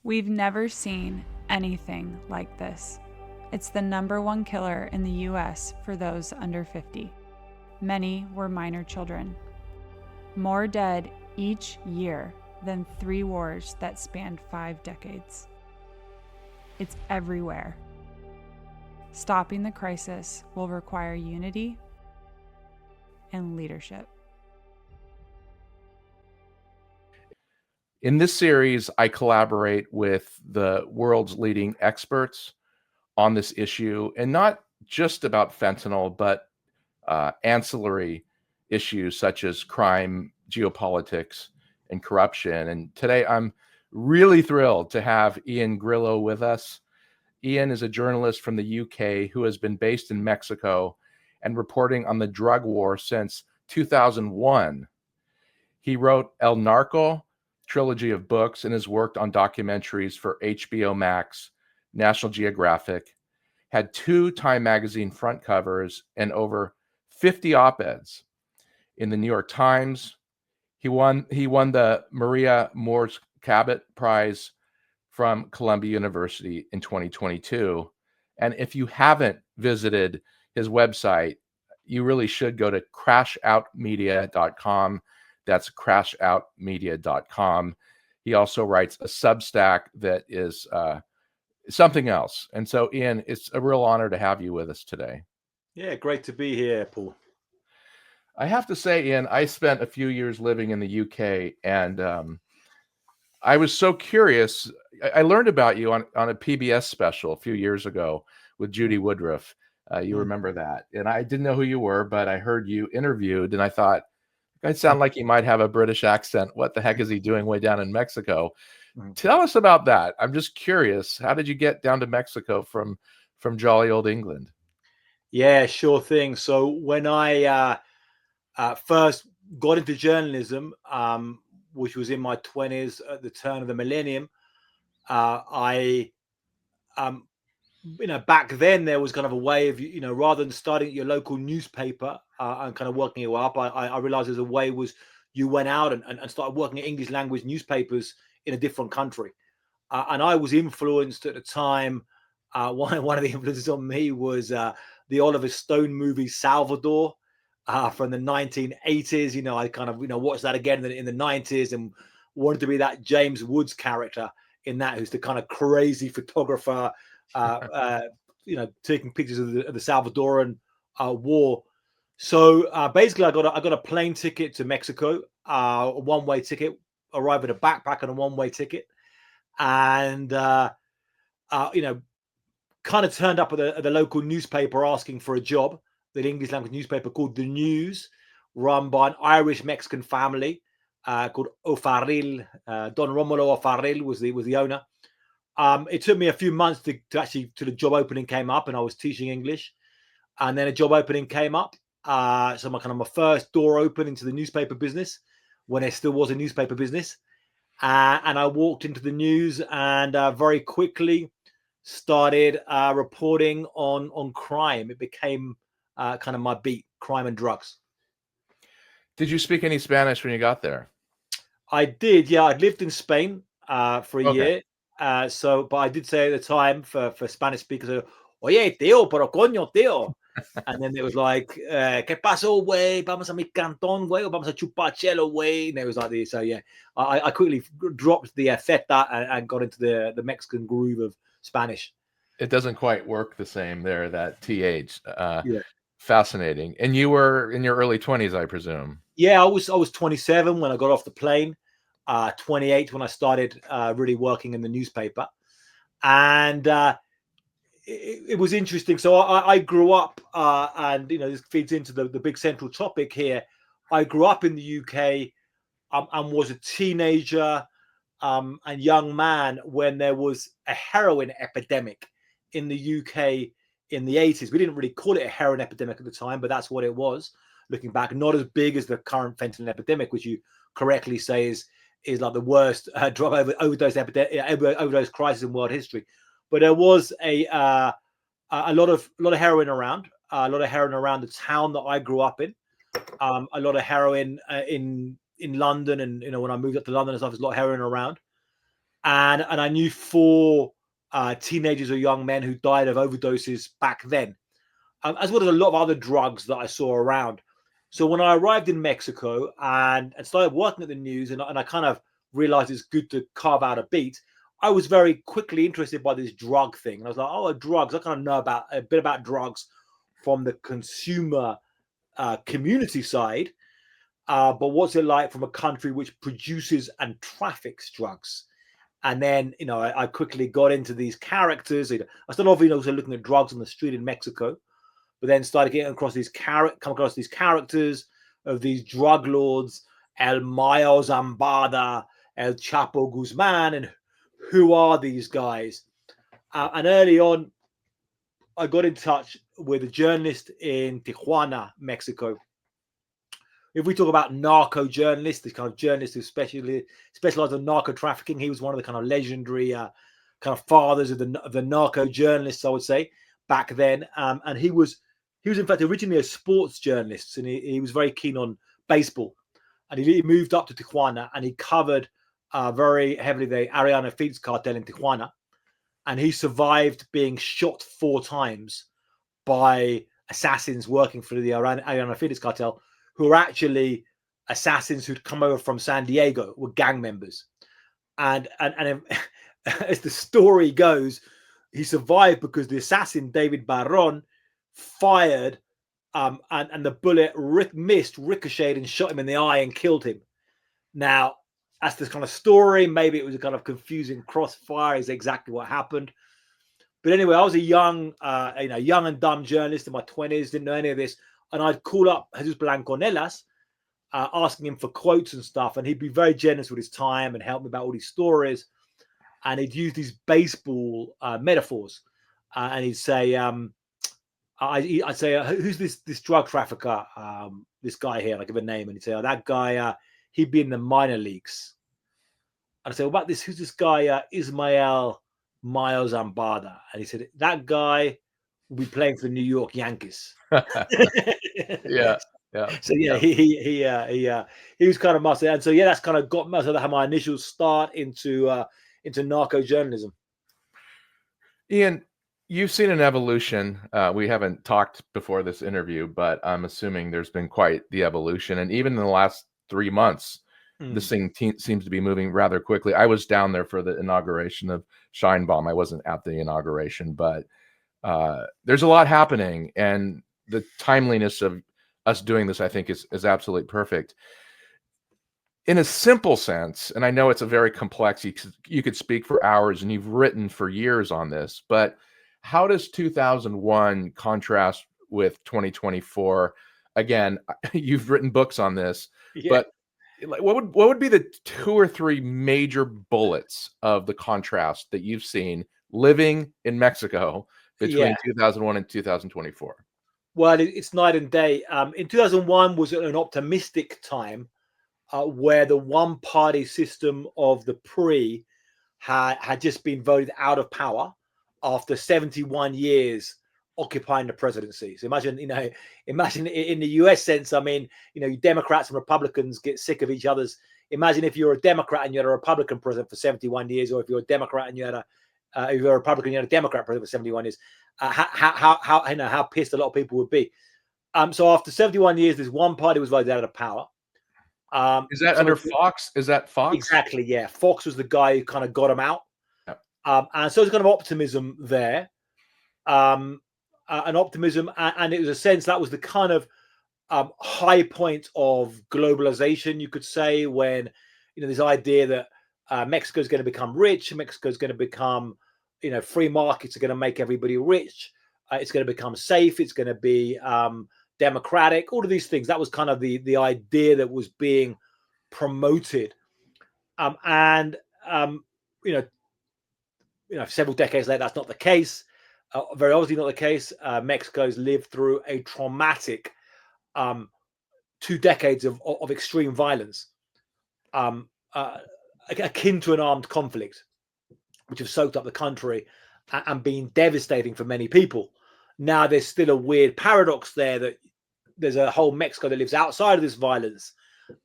We've never seen anything like this. It's the #1 killer in the US for those under 50. Many were minor children. More dead each year than 3 wars that spanned 5 decades. It's everywhere. Stopping the crisis will require unity and leadership. In this series, I collaborate with the world's leading experts on this issue, and not just about fentanyl, but ancillary issues such as crime, geopolitics, and corruption. And today I'm really thrilled to have Ioan Grillo with us. Ioan is a journalist from the UK who has been based in Mexico and reporting on the drug war since 2001. He wrote El Narco trilogy of books and has worked on documentaries for HBO Max, National Geographic, had 2 Time magazine front covers and over 50 op-eds in the New York Times. He won the Maria Moores Cabot Prize from Columbia University in 2022. And if you haven't visited his website, you really should go to crashoutmedia.com. That's crashoutmedia.com. He also writes a Substack that is something else. And so, Ioan, it's a real honor to have you with us today. Yeah, great to be here, Paul. I have to say, Ioan, I spent a few years living in the UK, and I was so curious. I learned about you on a PBS special a few years ago with Judy Woodruff. You remember that? And I didn't know who you were, but I heard you interviewed, and I thought, it sounded like he might have a British accent. What the heck is he doing way down in Mexico? Tell us about that. I'm just curious. How did you get down to Mexico from jolly old England? Yeah, sure thing. So when I first got into journalism, which was in my 20s at the turn of the millennium, I back then there was kind of a way of, rather than starting at your local newspaper and kind of working your way up, I realized there's a way was you went out and started working at English language newspapers in a different country. And I was influenced at the time. One of the influences on me was the Oliver Stone movie Salvador from the 1980s. I kind of, watched that again in the 90s and wanted to be that James Woods character in that, who's the kind of crazy photographer, taking pictures of the Salvadoran war. So basically, I got a plane ticket to Mexico, a one-way ticket, arrived with a backpack and a one-way ticket, and kind of turned up at the local newspaper asking for a job. The English language newspaper called The News, run by an Irish Mexican family called O'Farrill. Don Romulo O'Farrill was the owner. It took me a few months to the job opening came up, and I was teaching English, and then a job opening came up. So my first door open into the newspaper business when there still was a newspaper business, and I walked into the news and very quickly started reporting on crime. It became kind of my beat, crime and drugs. Did you speak any Spanish when you got there? I did, yeah. I'd lived in Spain for a year. But I did say at the time for Spanish speakers, oye, tío, pero coño, tío. And then it was like, ¿qué pasó, güey? Vamos a mi cantón, güey, o vamos a chupar chelo, güey. And it was like this. So, yeah, I quickly dropped the feta and got into the Mexican groove of Spanish. It doesn't quite work the same there, that TH. Yeah. Fascinating. And you were in your early 20s, I presume. Yeah, I was 27 when I got off the plane, 28 when I started really working in the newspaper. And it was interesting. So I grew up, and this feeds into the big central topic here. I grew up in the UK and was a teenager and young man when there was a heroin epidemic in the UK in the 80s. We didn't really call it a heroin epidemic at the time, but that's what it was. Looking back, not as big as the current fentanyl epidemic, which you correctly say is like the worst drug overdose crisis in world history. But there was a lot of heroin around, the town that I grew up in. A lot of heroin in London, and when I moved up to London and stuff, there's a lot of heroin around. and I knew 4 teenagers or young men who died of overdoses back then, as well as a lot of other drugs that I saw around. So when I arrived in Mexico and started working at the news, and I kind of realized it's good to carve out a beat, I was very quickly interested by this drug thing. And I was like, oh, drugs. I kind of know about a bit about drugs from the consumer community side. But what's it like from a country which produces and traffics drugs? And then, I quickly got into these characters. I started off, also looking at drugs on the street in Mexico, but then started getting across come across these characters of these drug lords, El Mayo Zambada, El Chapo Guzman, and who are these guys? And early on, I got in touch with a journalist in Tijuana, Mexico. If we talk about narco journalists, this kind of journalist who specialized in narco trafficking, he was one of the kind of legendary kind of fathers of the narco journalists, I would say, back then. And he was in fact originally a sports journalist, and he was very keen on baseball. And he moved up to Tijuana, and he covered very heavily the Ioan cartel in Tijuana. And he survived being shot 4 times by assassins working for the Ioan cartel, who were actually assassins who'd come over from San Diego, were gang members. And as the story goes, he survived because the assassin, David Barron, fired and the bullet missed, ricocheted, and shot him in the eye and killed him. Now, that's this kind of story. Maybe it was a kind of confusing crossfire is exactly what happened. But anyway, I was a young and dumb journalist in my 20s, didn't know any of this. And I'd call up Jesus Blanconelas, asking him for quotes and stuff. And he'd be very generous with his time and help me about all these stories. And he'd use these baseball metaphors. And he'd say, I'd say, who's this drug trafficker? This guy here, and I give a name. And he'd say, oh, that guy, he'd be in the minor leagues. And I'd say, well, about this, who's this guy, Ismael Mayo Zambada? And he said, that guy will be playing for the New York Yankees. Yeah. So he was kind of muscle, and so that's kind of got most of how my initial start into narco journalism. Ian, you've seen an evolution. We haven't talked before this interview, but I'm assuming there's been quite the evolution, and even in the last 3 months, this thing seems to be moving rather quickly. I was down there for the inauguration of Scheinbaum. I wasn't at the inauguration, but there's a lot happening, and the timeliness of us doing this, I think, is absolutely perfect. In a simple sense, and I know it's a very complex, you could speak for hours, and you've written for years on this, but how does 2001 contrast with 2024? Again, you've written books on this, but what would be the 2 or 3 major bullets of the contrast that you've seen living in Mexico between 2001 and 2024? Well, it's night and day. In 2001 was an optimistic time where the one-party system of the PRI had just been voted out of power after 71 years occupying the presidency. So imagine in the US sense, I mean, Democrats and Republicans get sick of each other's. Imagine if you're a Democrat and you had a Republican president for 71 years, or if you're a Democrat and you had if you're a Republican, you had a Democrat president for 71 years. How pissed a lot of people would be. So after 71 years, this one party was voted out of power. Is that under Fox? Is that Fox? Exactly, yeah. Fox was the guy who kind of got him out. Yep. And so there's kind of optimism there. An optimism, and it was a sense that was the kind of high point of globalization, you could say, when this idea that Mexico is going to become rich, Mexico is going to become, free markets are going to make everybody rich, it's going to become safe, it's going to be democratic, all of these things. That was kind of the idea that was being promoted, several decades later, that's not the case. Very obviously not the case. Mexico's lived through a traumatic 2 decades of extreme violence, akin to an armed conflict, which have soaked up the country and been devastating for many people. Now, there's still a weird paradox there that there's a whole Mexico that lives outside of this violence,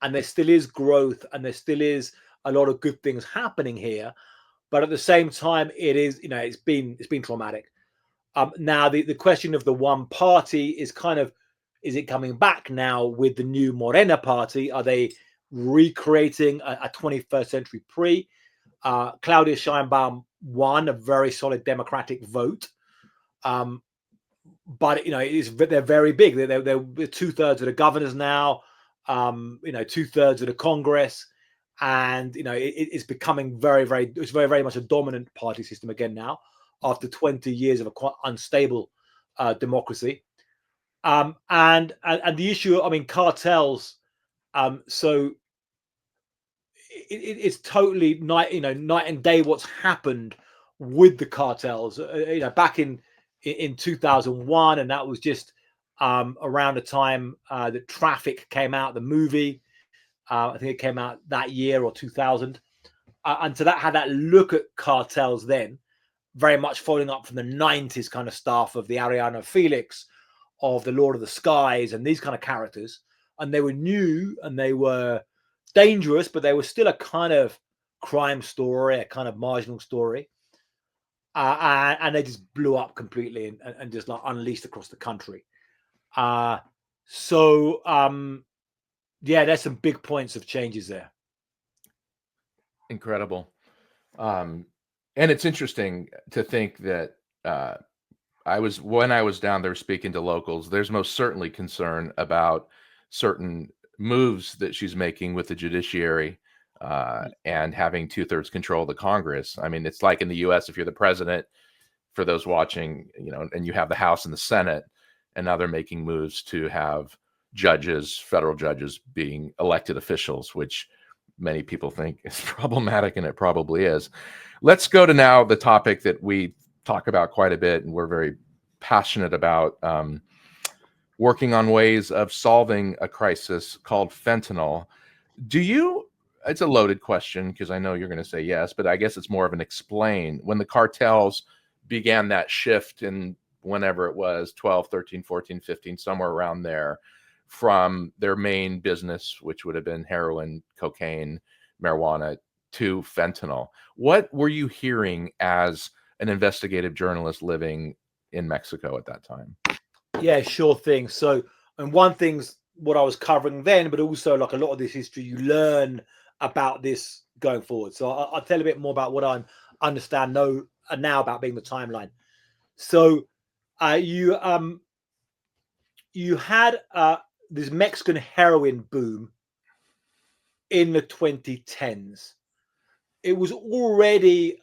and there still is growth, and there still is a lot of good things happening here. but at the same time, it is, it's been traumatic. Now the question of the one party is kind of, is it coming back now with the new Morena party? Are they recreating a 21st century PRI? Claudia Sheinbaum won a very solid Democratic vote. But they're very big. They're 2/3 of the governors now. 2/3 of the Congress, and it's becoming very, very. It's very, very much a dominant party system again now, after 20 years of a quite unstable democracy. And the issue, cartels. So it's totally night and day what's happened with the cartels. Back in 2001, and that was just around the time that Traffic came out, the movie. I think it came out that year or 2000, and so that had that look at cartels then, very much following up from the 90s kind of stuff of the Ariana Felix, of the Lord of the Skies, and these kind of characters. And they were new and they were dangerous, but they were still a kind of crime story, a kind of marginal story. And they just blew up completely and just like unleashed across the country. Yeah, there's some big points of changes there. Incredible. And it's interesting to think that when I was down there speaking to locals, there's most certainly concern about certain moves that she's making with the judiciary and having 2/3 control of the Congress. I mean, it's like in the US, if you're the president, for those watching, and you have the House and the Senate, and now they're making moves to have judges, federal judges, being elected officials, which many people think is problematic, and it probably is. Let's go to now the topic that we talk about quite a bit, and we're very passionate about, working on ways of solving a crisis called fentanyl. It's a loaded question because I know you're going to say yes, but I guess it's more of an explain. When the cartels began that shift in whenever it was, 12, 13, 14, 15, somewhere around there, from their main business, which would have been heroin, cocaine, marijuana, to fentanyl, what were you hearing as an investigative journalist living in Mexico at that time? Yeah, sure thing. So, and one thing's what I was covering then, but also like a lot of this history, you learn about this going forward. So I'll tell a bit more about what I understand now about being the timeline. So you had this Mexican heroin boom in the 2010s. It was already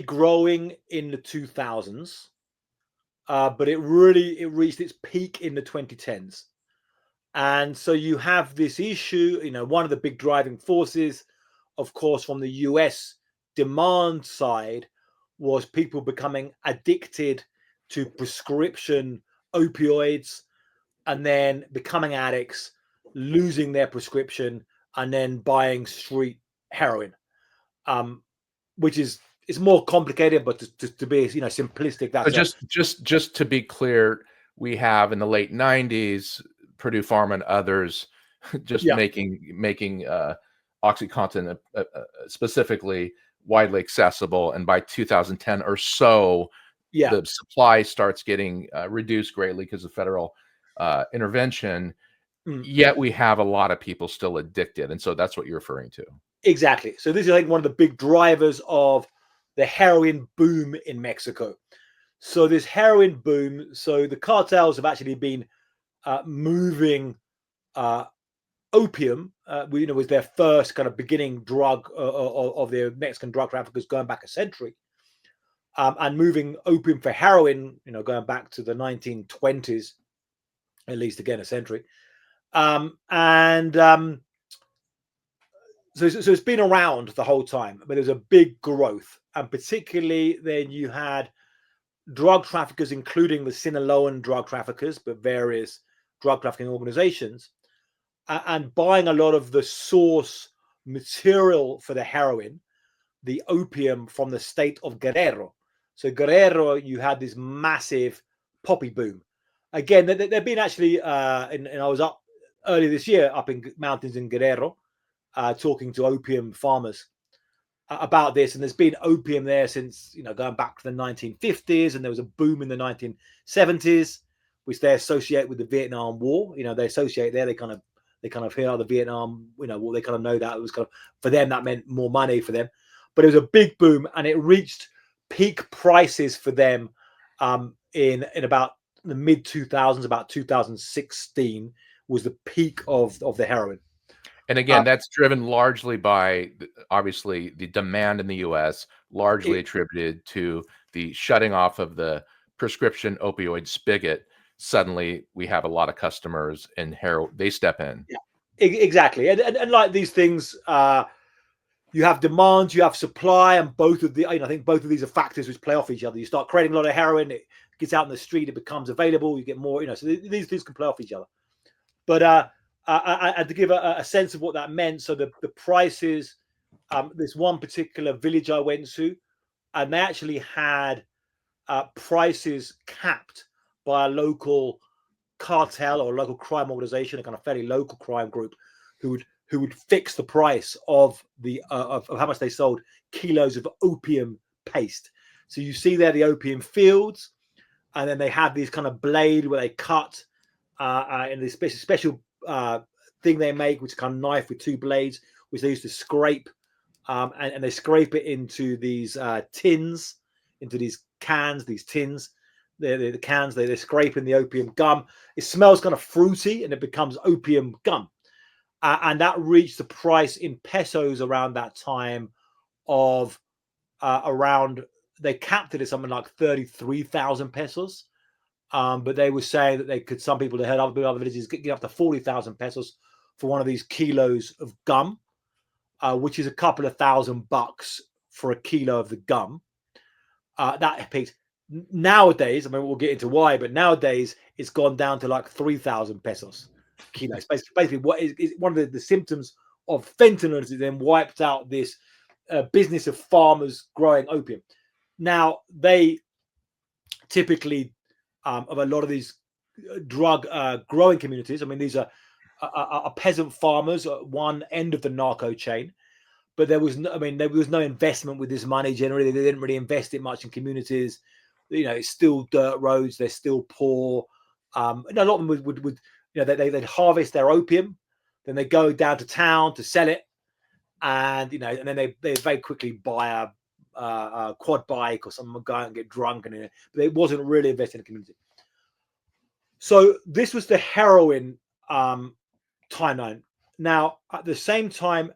growing in the 2000s. But it reached its peak in the 2010s. And so you have this issue, one of the big driving forces, of course, from the US demand side was people becoming addicted to prescription opioids and then becoming addicts, losing their prescription, and then buying street heroin, which is, it's more complicated, but to be simplistic. That's just to be clear, we have in the late 90s Purdue Pharma and others just making OxyContin specifically widely accessible, and by 2010 or so, the supply starts getting reduced greatly because of federal intervention. Yet we have a lot of people still addicted, and so that's what you're referring to. Exactly. So this is, I think, one of the big drivers of the heroin boom in Mexico. So this heroin boom, so the cartels have actually been moving opium, was their first kind of beginning drug of the Mexican drug traffickers going back a century, and moving opium for heroin, going back to the 1920s, at least again a century, So it's been around the whole time, but there's a big growth. And particularly then you had drug traffickers, including the Sinaloan drug traffickers, but various drug trafficking organizations, and buying a lot of the source material for the heroin, the opium, from the state of Guerrero. So Guerrero, you had this massive poppy boom. Again, they've been actually, and I was up earlier this year up in mountains in Guerrero, talking to opium farmers, about this, and there's been opium there since, you know, going back to the 1950s, and there was a boom in the 1970s, which they associate with the Vietnam War. You know, they associate there, they kind of hear the Vietnam, you know, well, they kind of know that it was kind of, for them, that meant more money for them. But it was a big boom, and it reached peak prices for them in about the mid 2000s, about 2016 was the peak of the heroin. And again, that's driven largely by, obviously, the demand in the US, largely attributed to the shutting off of the prescription opioid spigot. Suddenly, we have a lot of customers, and they step in. Yeah, exactly. And like these things, you have demand, you have supply, and both of the, you know, I think both of these are factors which play off each other. You start creating a lot of heroin, it gets out in the street, it becomes available, you get more, you know, so these things can play off each other. But to give a sense of what that meant, so the prices, this one particular village I went to, and they actually had prices capped by a local cartel or local crime organization, a kind of fairly local crime group, who would fix the price of the of how much they sold kilos of opium paste. So you see there the opium fields, and then they have these kind of blade where they cut in this special thing they make, which is kind of knife with two blades, which they used to scrape, and they scrape it into these tins, into these cans, these tins. The cans, they scrape in the opium gum. It smells kind of fruity, and it becomes opium gum. And that reached the price in pesos around that time of around, they capped it at something like 33,000 pesos. But they were saying that they could, some people that had other villages get up to 40,000 pesos for one of these kilos of gum, which is a couple of $1,000 for a kilo of the gum. That peaked. Nowadays, I mean, we'll get into why, but nowadays it's gone down to like 3,000 pesos kilos. Basically, what is one of the symptoms of fentanyl is it then wiped out this business of farmers growing opium. Now, they typically, of a lot of these drug growing communities, I mean, these are peasant farmers at one end of the narco chain, but there was no, I mean, there was no investment with this money generally. They didn't really invest it much in communities. You know, it's still dirt roads. They're still poor. And a lot of them would you know, they'd harvest their opium, then they go down to town to sell it, and, you know, and then they very quickly buy a quad bike or something, go out and get drunk, and but it wasn't really invested in the community. So this was the heroin timeline. Now, at the same time,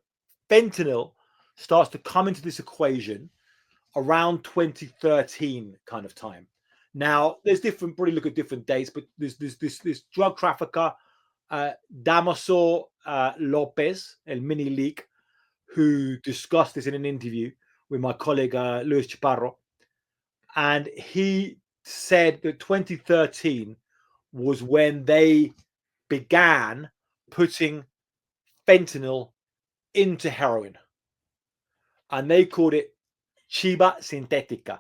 fentanyl starts to come into this equation around 2013 kind of time. Now, there's different, probably look at different dates, but there's this drug trafficker, Damaso Lopez, El Mini Leak, who discussed this in an interview with my colleague Luis Chaparro. And he said that 2013 was when they began putting fentanyl into heroin. And they called it Chiba Sintética.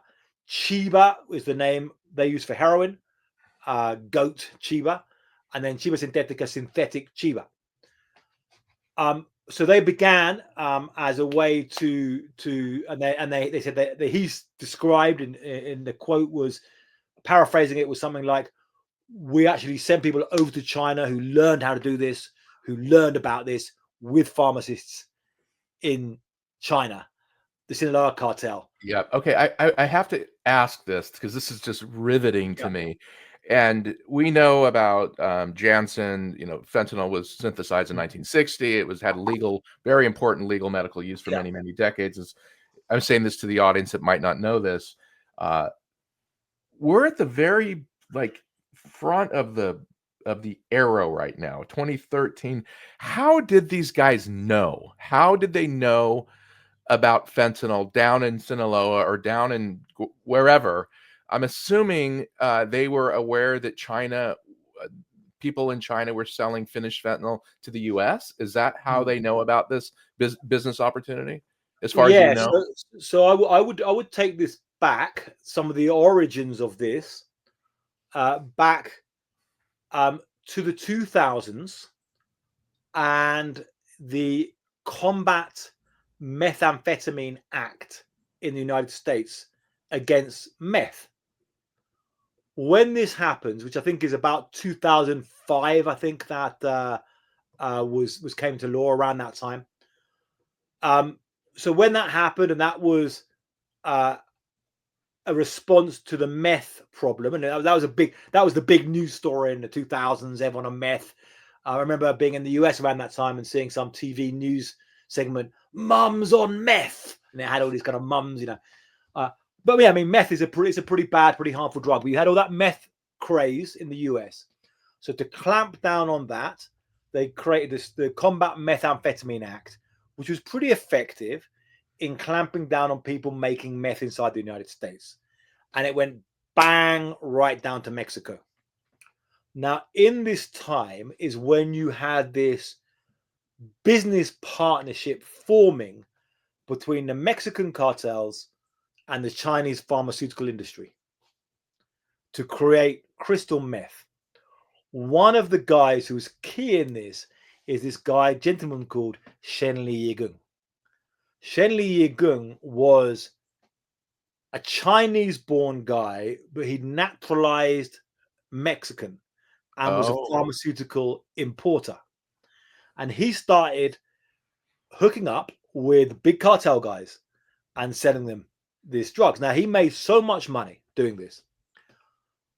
Chiba was the name they used for heroin, goat Chiba, and then Chiba Sintética, synthetic Chiba. So they began as a way to and they said that he's described in the quote, was paraphrasing it, was something like, we actually sent people over to China who learned how to do this, who learned about this with pharmacists in China, the Sinaloa cartel. Yeah. Okay. I have to ask this because this is just riveting to me. And we know about Janssen. You know, fentanyl was synthesized in 1960. It had very important legal medical use for many, many decades. I'm saying this to the audience that might not know this. We're at the very front of the arrow right now, 2013. How did these guys know? How did they know about fentanyl down in Sinaloa or down in wherever? I'm assuming they were aware that people in China were selling finished fentanyl to the U.S. Is that how they know about this business opportunity? As far as you know, so I would take this back, some of the origins of this, back to the 2000s and the combat methamphetamine act in the United States against meth. When this happens, which I think is about 2005, I think that was came to law around that time. So when that happened, and that was a response to the meth problem, and that was the big news story in the 2000s. Everyone on meth. I remember being in the US around that time and seeing some TV news segment, "Mums on meth," and it had all these kind of mums, you know. But yeah, I mean, meth is a pretty bad, pretty harmful drug. But you had all that meth craze in the US. So to clamp down on that, they created the Combat Methamphetamine Act, which was pretty effective in clamping down on people making meth inside the United States. And it went bang right down to Mexico. Now, in this time is when you had this business partnership forming between the Mexican cartels and the Chinese pharmaceutical industry to create crystal meth. One of the guys who's key in this is this gentleman called Shen Li Yigung. Shen Li Yigung was a Chinese-born guy, but he naturalized Mexican and was a pharmaceutical importer. And he started hooking up with big cartel guys and selling them these drugs. Now, he made so much money doing this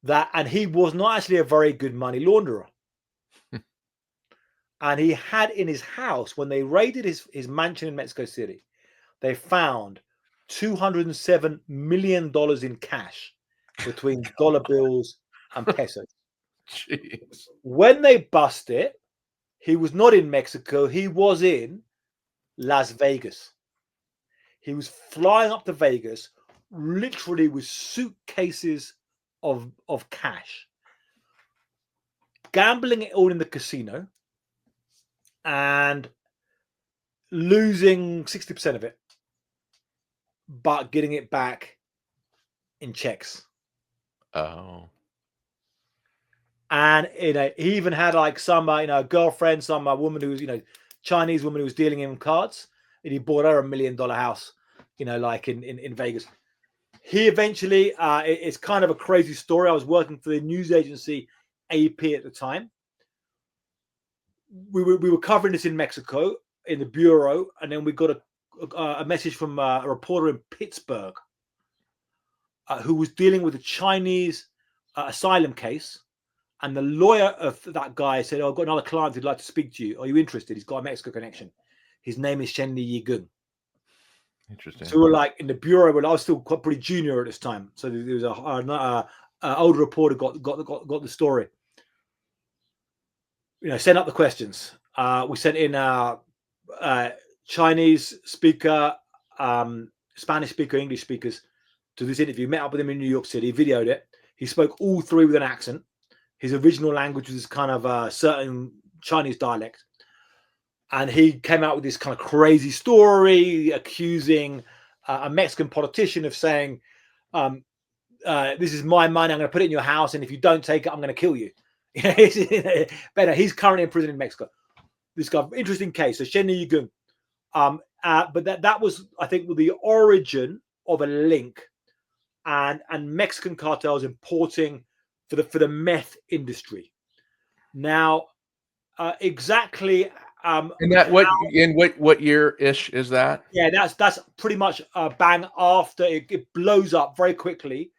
and he was not actually a very good money launderer. And he had in his house, when they raided his mansion in Mexico City, they found $207 million in cash between dollar bills and pesos. Jeez. When they bust it, he was not in Mexico. He was in Las Vegas. He was flying up to Vegas, literally with suitcases of cash, gambling it all in the casino and losing 60% of it, but getting it back in checks. Oh. And he even had like some girlfriend, some woman who was Chinese woman who was dealing in cards, and he bought her $1 million house, like in Vegas. He eventually, it's kind of a crazy story. I was working for the news agency AP at the time. We were covering this in Mexico in the bureau, and then we got a message from a reporter in Pittsburgh who was dealing with a Chinese asylum case. And the lawyer of that guy said, "Oh, I've got another client who'd like to speak to you. Are you interested? He's got a Mexico connection. His name is Shen Li Yigung." Interesting. So we're like in the bureau, but I was still quite pretty junior at this time. So there was a older reporter got the story. Send up the questions. We sent in Chinese speaker, Spanish speaker, English speakers to this interview. Met up with him in New York City, videoed it. He spoke all three with an accent. His original language was kind of a certain Chinese dialect. And he came out with this kind of crazy story accusing a Mexican politician of saying, this is my money, I'm going to put it in your house, and if you don't take it, I'm going to kill you. Better. He's currently in prison in Mexico. This guy, interesting case. So Shen Li Yigung. But that was, I think, the origin of a link and Mexican cartels importing for the meth industry. Now, exactly. And that what year ish is that? Yeah, that's pretty much bang after it blows up very quickly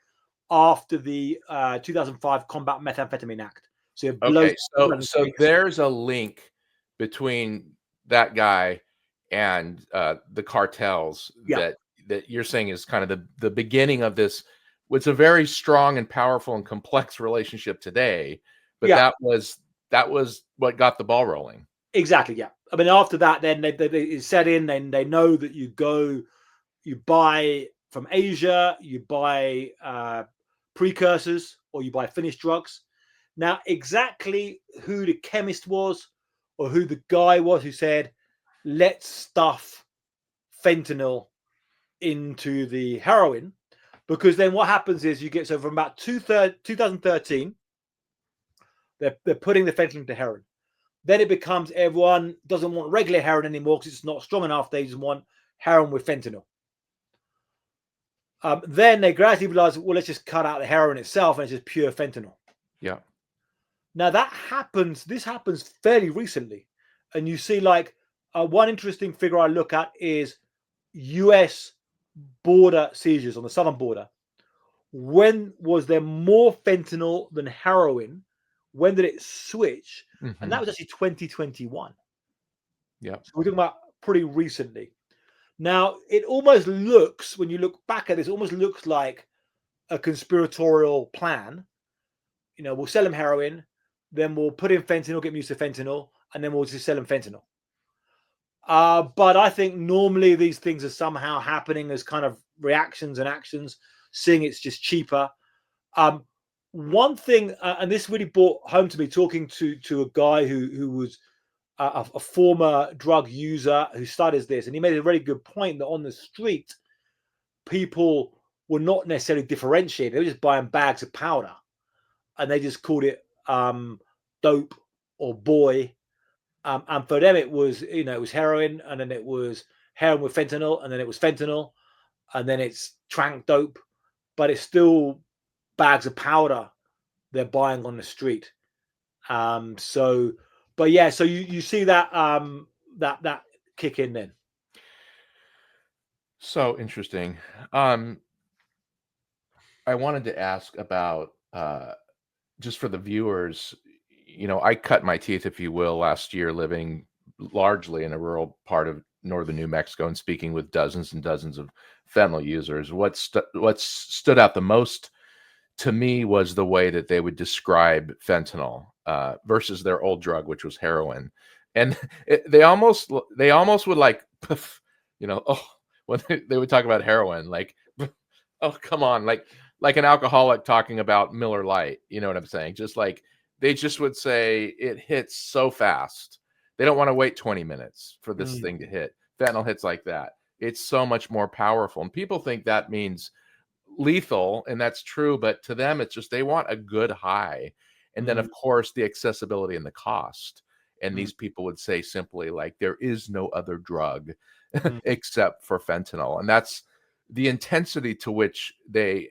after the 2005 Combat Methamphetamine Act. So it blows. Okay, so there's a link between that guy and the cartels that you're saying is kind of the beginning of this. It's a very strong and powerful and complex relationship today, but that was what got the ball rolling. Exactly. Yeah. I mean, after that, then they set in. Then they know that you buy from Asia, you buy precursors, or you buy finished drugs. Now, exactly who the chemist was, or who the guy was who said, "Let's stuff fentanyl into the heroin," because then what happens is you get, so from about 2013, they're putting the fentanyl into heroin. Then it becomes everyone doesn't want regular heroin anymore because it's not strong enough. They just want heroin with fentanyl. Then they gradually realized, well, let's just cut out the heroin itself and it's just pure fentanyl. Yeah. Now this happens fairly recently. And you see like one interesting figure I look at is US border seizures on the southern border. When was there more fentanyl than heroin? When did it switch? Mm-hmm. And that was actually 2021. Yeah. So we're talking about pretty recently. Now, it almost looks, when you look back at this, it almost looks like a conspiratorial plan. You know, we'll sell them heroin, then we'll put in fentanyl, get them used to fentanyl, and then we'll just sell them fentanyl. But I think normally these things are somehow happening as kind of reactions and actions, seeing it's just cheaper. One thing, and this really brought home to me talking to a guy who was a former drug user who studies this, and he made a very good point that on the street, people were not necessarily differentiated. They were just buying bags of powder, and they just called it dope or boy. And for them, it was, you know, it was heroin, and then it was heroin with fentanyl, and then it was fentanyl, and then it's trank dope, but it's still bags of powder they're buying on the street. But yeah, so you see that that kick in then. So interesting. I wanted to ask about just for the viewers, you know, I cut my teeth, if you will, last year living largely in a rural part of northern New Mexico and speaking with dozens and dozens of fentanyl users. What stood out the most to me was the way that they would describe fentanyl versus their old drug, which was heroin, and they almost would like, you know, oh, when they would talk about heroin, like, oh, come on, like an alcoholic talking about Miller Lite, you know what I'm saying? Just like they just would say it hits so fast. They don't want to wait 20 minutes for this thing to hit. Fentanyl hits like that. It's so much more powerful, and people think that means lethal, and that's true, but to them it's just they want a good high. And then of course the accessibility and the cost, and these people would say simply like there is no other drug except for fentanyl, and that's the intensity to which they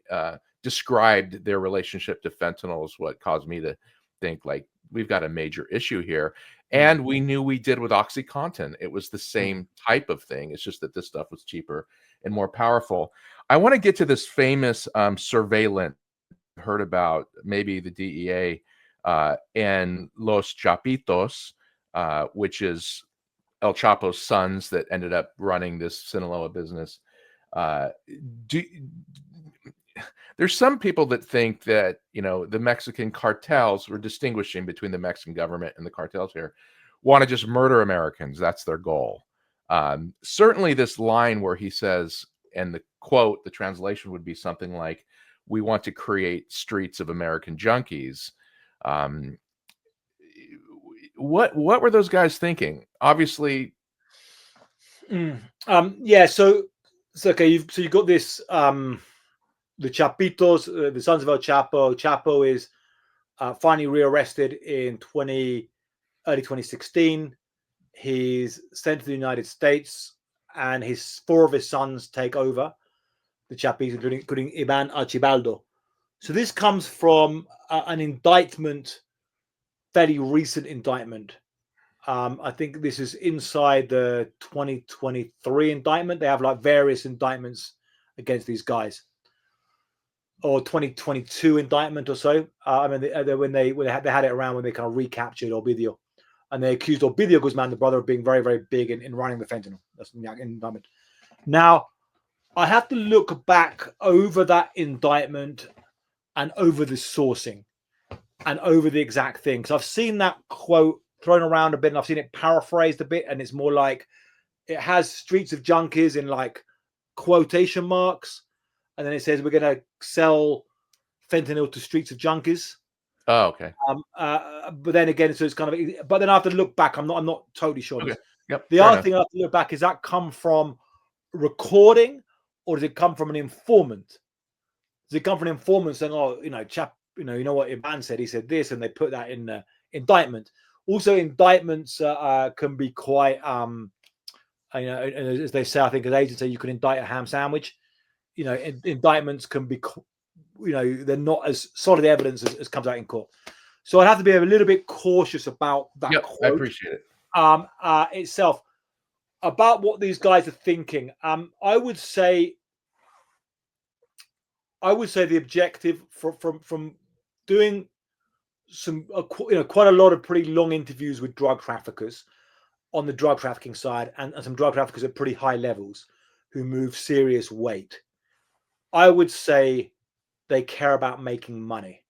described their relationship to fentanyl is what caused me to think like we've got a major issue here. And we knew we did with OxyContin. It was the same type of thing. It's just that this stuff was cheaper and more powerful. I want to get to this famous surveillance heard about, maybe the DEA and Los Chapitos, which is El Chapo's sons that ended up running this Sinaloa business. There's some people that think that, you know, the Mexican cartels, we're distinguishing between the Mexican government and the cartels here, want to just murder Americans. That's their goal. Certainly this line where he says, and the quote, the translation would be something like, we want to create streets of American junkies. What were those guys thinking? Obviously. Yeah. So okay. You've got this, the Chapitos, the sons of El Chapo. Chapo is finally rearrested in early 2016. He's sent to the United States, and four of his sons take over the Chapitos, including Ivan Archibaldo. So this comes from an indictment, fairly recent indictment. I think this is inside the 2023 indictment. They have like various indictments against these guys, or 2022 indictment or so. I mean, when they had it around when they kind of recaptured Ovidio, and they accused Ovidio Guzman, the brother, of being very, very big in running the fentanyl. That's the indictment. Now, I have to look back over that indictment and over the sourcing and over the exact thing. Because I've seen that quote thrown around a bit, and I've seen it paraphrased a bit, and it's more like it has streets of junkies in like quotation marks, and then it says we're going to sell fentanyl to streets of junkies. Oh, okay. But then again, so it's kind of. But then I have to look back. I'm not totally sure. Okay. Yep. The other thing I have to look back is that come from recording, or does it come from an informant? Does it come from an informant saying, "Oh, you know, chap, you know what Ivan said? He said this," and they put that in the indictment. Also, indictments can be quite You know, and as they say, I think as agents say, you can indict a ham sandwich. You know, indictments can be, you know, they're not as solid evidence as comes out in court. So I'd have to be a little bit cautious about that Yep, quote I appreciate it. Itself. About what these guys are thinking, I would say the objective from doing some quite a lot of pretty long interviews with drug traffickers on the drug trafficking side, and some drug traffickers at pretty high levels who move serious weight. I would say they care about making money.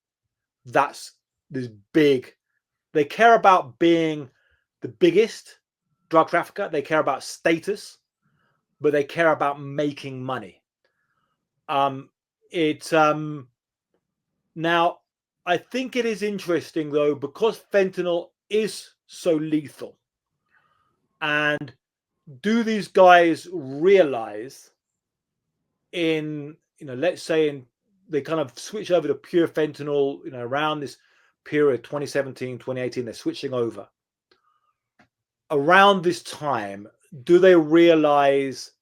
That's this big. They care about being the biggest drug trafficker. They care about status, but they care about making money. Now, I think it is interesting though, because fentanyl is so lethal. And do these guys realize let's say they kind of switch over to pure fentanyl, around this period, 2017, 2018, they're switching over. Around this time, do they realize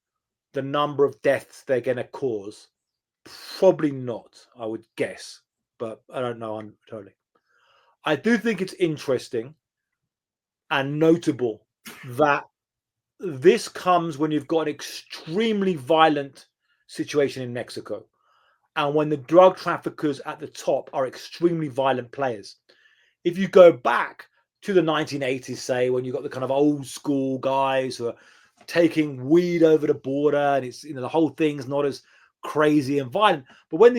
the number of deaths they're going to cause? Probably not, I would guess, but I don't know totally. I do think it's interesting and notable that this comes when you've got an extremely violent situation in Mexico, and when the drug traffickers at the top are extremely violent players. If you go back to the 1980s, say, when you got the kind of old school guys who are taking weed over the border, and it's, the whole thing's not as crazy and violent. But when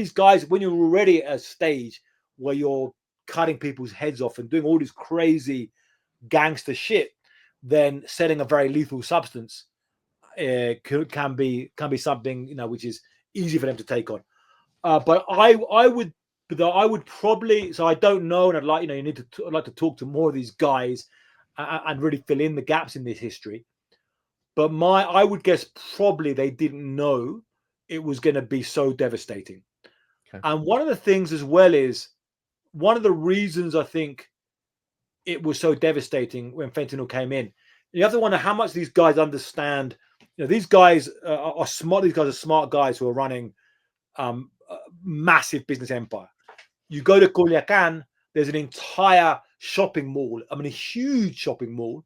you're already at a stage where you're cutting people's heads off and doing all this crazy gangster shit, then selling a very lethal substance can be something which is easy for them to take on. But I would probably. So I don't know, and I'd like I'd like to talk to more of these guys and really fill in the gaps in this history. But I would guess probably they didn't know it was going to be so devastating. Okay. And one of the things as well is one of the reasons I think it was so devastating when fentanyl came in. You have to wonder how much these guys understand. These guys are smart. These guys are smart guys who are running a massive business empire. You go to Culiacan, there's an entire shopping mall. I mean, a huge shopping mall.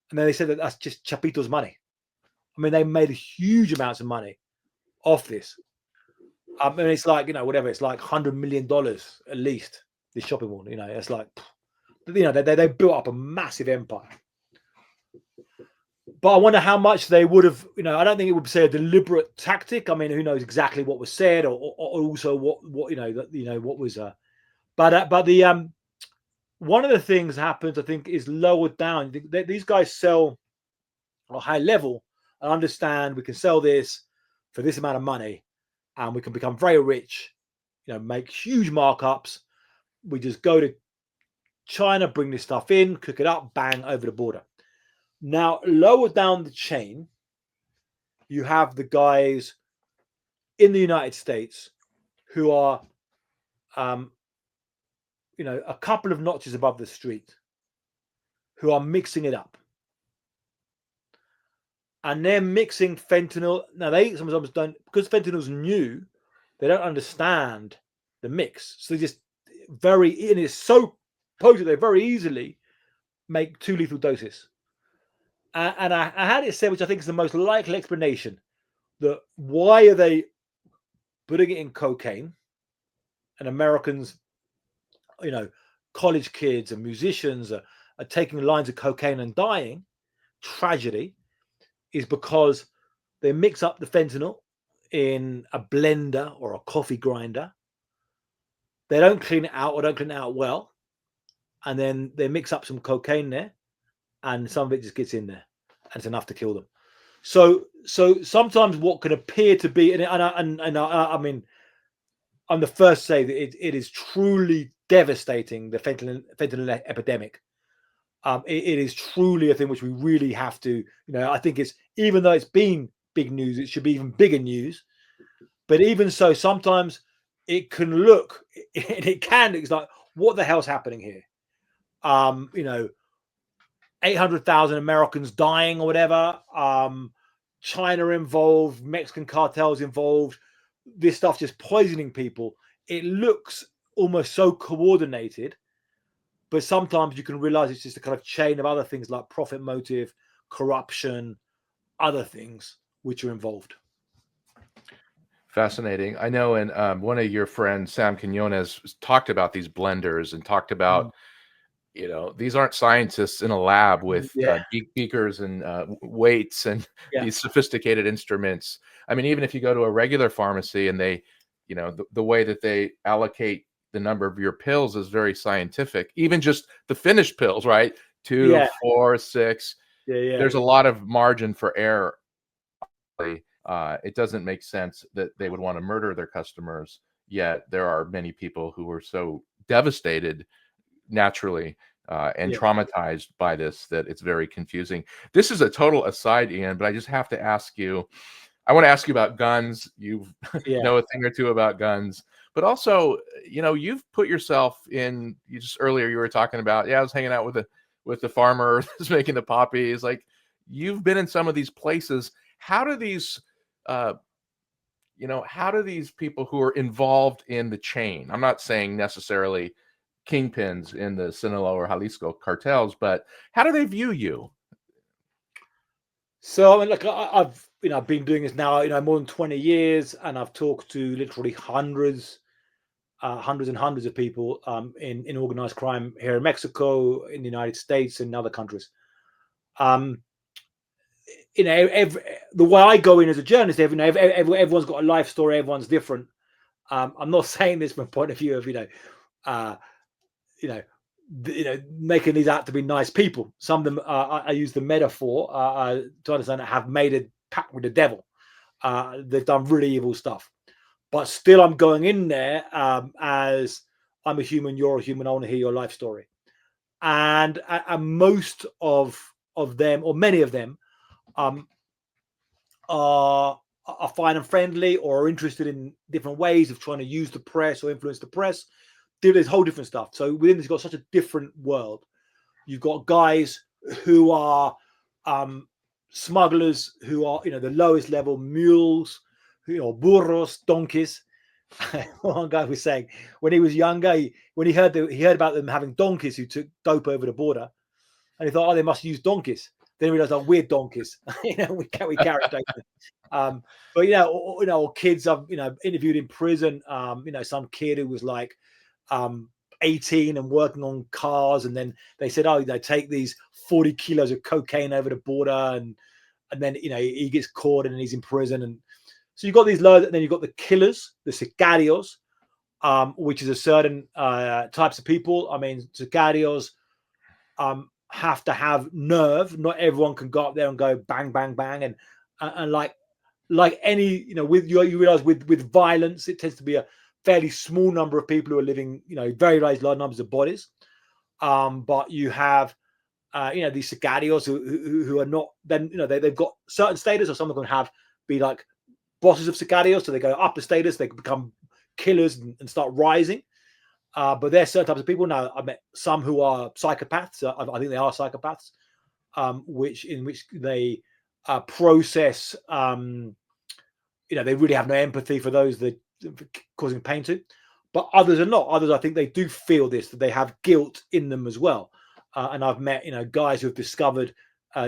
And then they said that that's just Chapito's money. I mean, they made huge amounts of money off this. And it's like, whatever, it's like $100 million at least, this shopping mall. It's like, they built up a massive empire. But I wonder how much they would have, I don't think it would say a deliberate tactic. I mean, who knows exactly what was said, or also what what was. But the one of the things that happens, I think, is lowered down. These guys sell at a high level and understand we can sell this for this amount of money, and we can become very rich. Make huge markups. We just go to China, bring this stuff in, cook it up, bang, over the border. Now, lower down the chain, you have the guys in the United States who are, a couple of notches above the street, who are mixing it up. And they're mixing fentanyl. Now, they sometimes don't, because fentanyl's new, they don't understand the mix. So they just and it's so potent, they very easily make 2 lethal doses. And I had it said, which I think is the most likely explanation, that why are they putting it in cocaine? And Americans, college kids and musicians are taking lines of cocaine and dying. Tragedy is because they mix up the fentanyl in a blender or a coffee grinder. They don't clean it out, or don't clean it out well. And then they mix up some cocaine there, and some of it just gets in there, and it's enough to kill them. So sometimes what can appear to be, and I mean, I'm the first to say that it is truly devastating, the fentanyl epidemic. It is truly a thing which we really have to, I think it's, even though it's been big news, it should be even bigger news. But even so, sometimes it can look, it's like, what the hell's happening here? 800,000 Americans dying or whatever. China involved, Mexican cartels involved. This stuff just poisoning people. It looks almost so coordinated, but sometimes you can realize it's just a kind of chain of other things like profit motive, corruption, other things which are involved. Fascinating. I know, and one of your friends, Sam Quinones, talked about these blenders and talked about, these aren't scientists in a lab with beakers and weights and these sophisticated instruments. I mean, even if you go to a regular pharmacy and they, the way that they allocate the number of your pills is very scientific. Even just the finished pills, right? 2, 4, 6. There's a lot of margin for error. It doesn't make sense that they would want to murder their customers, yet there are many people who are so devastated naturally and traumatized by this that it's very confusing. This is a total aside, Ian, but I just have to ask you, I want to ask you about guns. You know a thing or two about guns, but also, you've put yourself in, earlier you were talking about, I was hanging out with the farmer who's making the poppies. Like, you've been in some of these places. How do these people who are involved in the chain, I'm not saying necessarily kingpins in the Sinaloa or Jalisco cartels, but how do they view you? So, I mean, look, I've been doing this now, more than 20 years, and I've talked to literally hundreds and hundreds of people in organized crime here in Mexico, in the United States, and other countries. The way I go in as a journalist, everyone's got a life story, everyone's different. I'm not saying this from a point of view of making these out to be nice people. Some of them, I use the metaphor to understand, have made a pact with the devil. They've done really evil stuff, but still, I'm going in there as I'm a human, you're a human. I want to hear your life story, and most of them, or many of them, are fine and friendly, or are interested in different ways of trying to use the press or influence the press. There's whole different stuff. So within this, you've got such a different world. You've got guys who are smugglers, who are the lowest level mules, burros, donkeys. One guy was saying when he was younger, when he heard about them having donkeys who took dope over the border, and he thought, they must use donkeys. Then he realized, we're donkeys. we carry donkeys. But or kids I've interviewed in prison. Some kid who was like 18 and working on cars, and then they said, they take these 40 kilos of cocaine over the border, and then he gets caught and he's in prison. And so you've got these loads, and then you've got the killers, the sicarios, which is a certain types of people. I mean, sicarios have to have nerve. Not everyone can go up there and go bang, bang, bang, and like any, with you realize with violence, it tends to be a fairly small number of people who are living, very large numbers of bodies. But you have, these sicarios who are not, then, they've got certain status, or some of them be like bosses of sicarios. So they go up the status, they become killers and start rising. But there are certain types of people. Now, I met some who are psychopaths. I think they are psychopaths, in which they process, they really have no empathy for those that causing pain to. But others are not. Others, I think they do feel this, that they have guilt in them as well. And I've met, guys who have discovered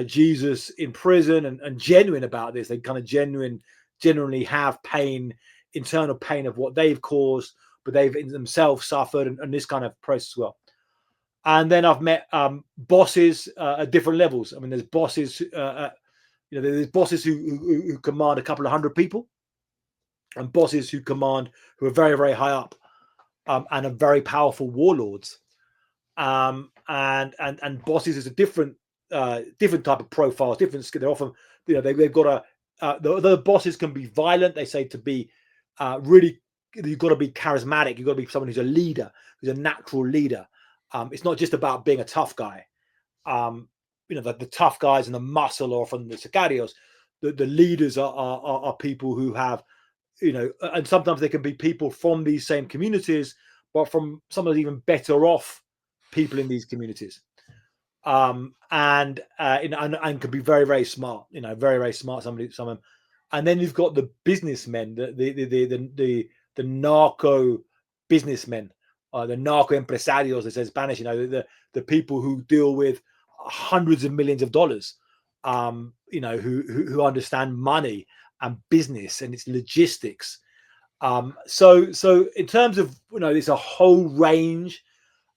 Jesus in prison and genuine about this. They kind of genuinely have pain, internal pain of what they've caused, but they've themselves suffered, and this kind of process as well. And then I've met bosses at different levels. I mean, there's bosses, there's bosses who command a couple of hundred people, and bosses who are very, very high up, and are very powerful warlords. And bosses is a different type of profile, different skill. They're often, they've got the bosses can be violent. They say to be really, you've got to be charismatic. You've got to be someone who's a leader, who's a natural leader. It's not just about being a tough guy. The tough guys and the muscle, or from the sicarios, the leaders are people who have, and sometimes they can be people from these same communities, but from some of the even better off people in these communities. and could be very, very smart. Very, very smart. Some of them. And then you've got the businessmen, the narco businessmen, the narco empresarios, as in Spanish. The people who deal with hundreds of millions of dollars. Who understand money and business and its logistics. So in terms of there's a whole range,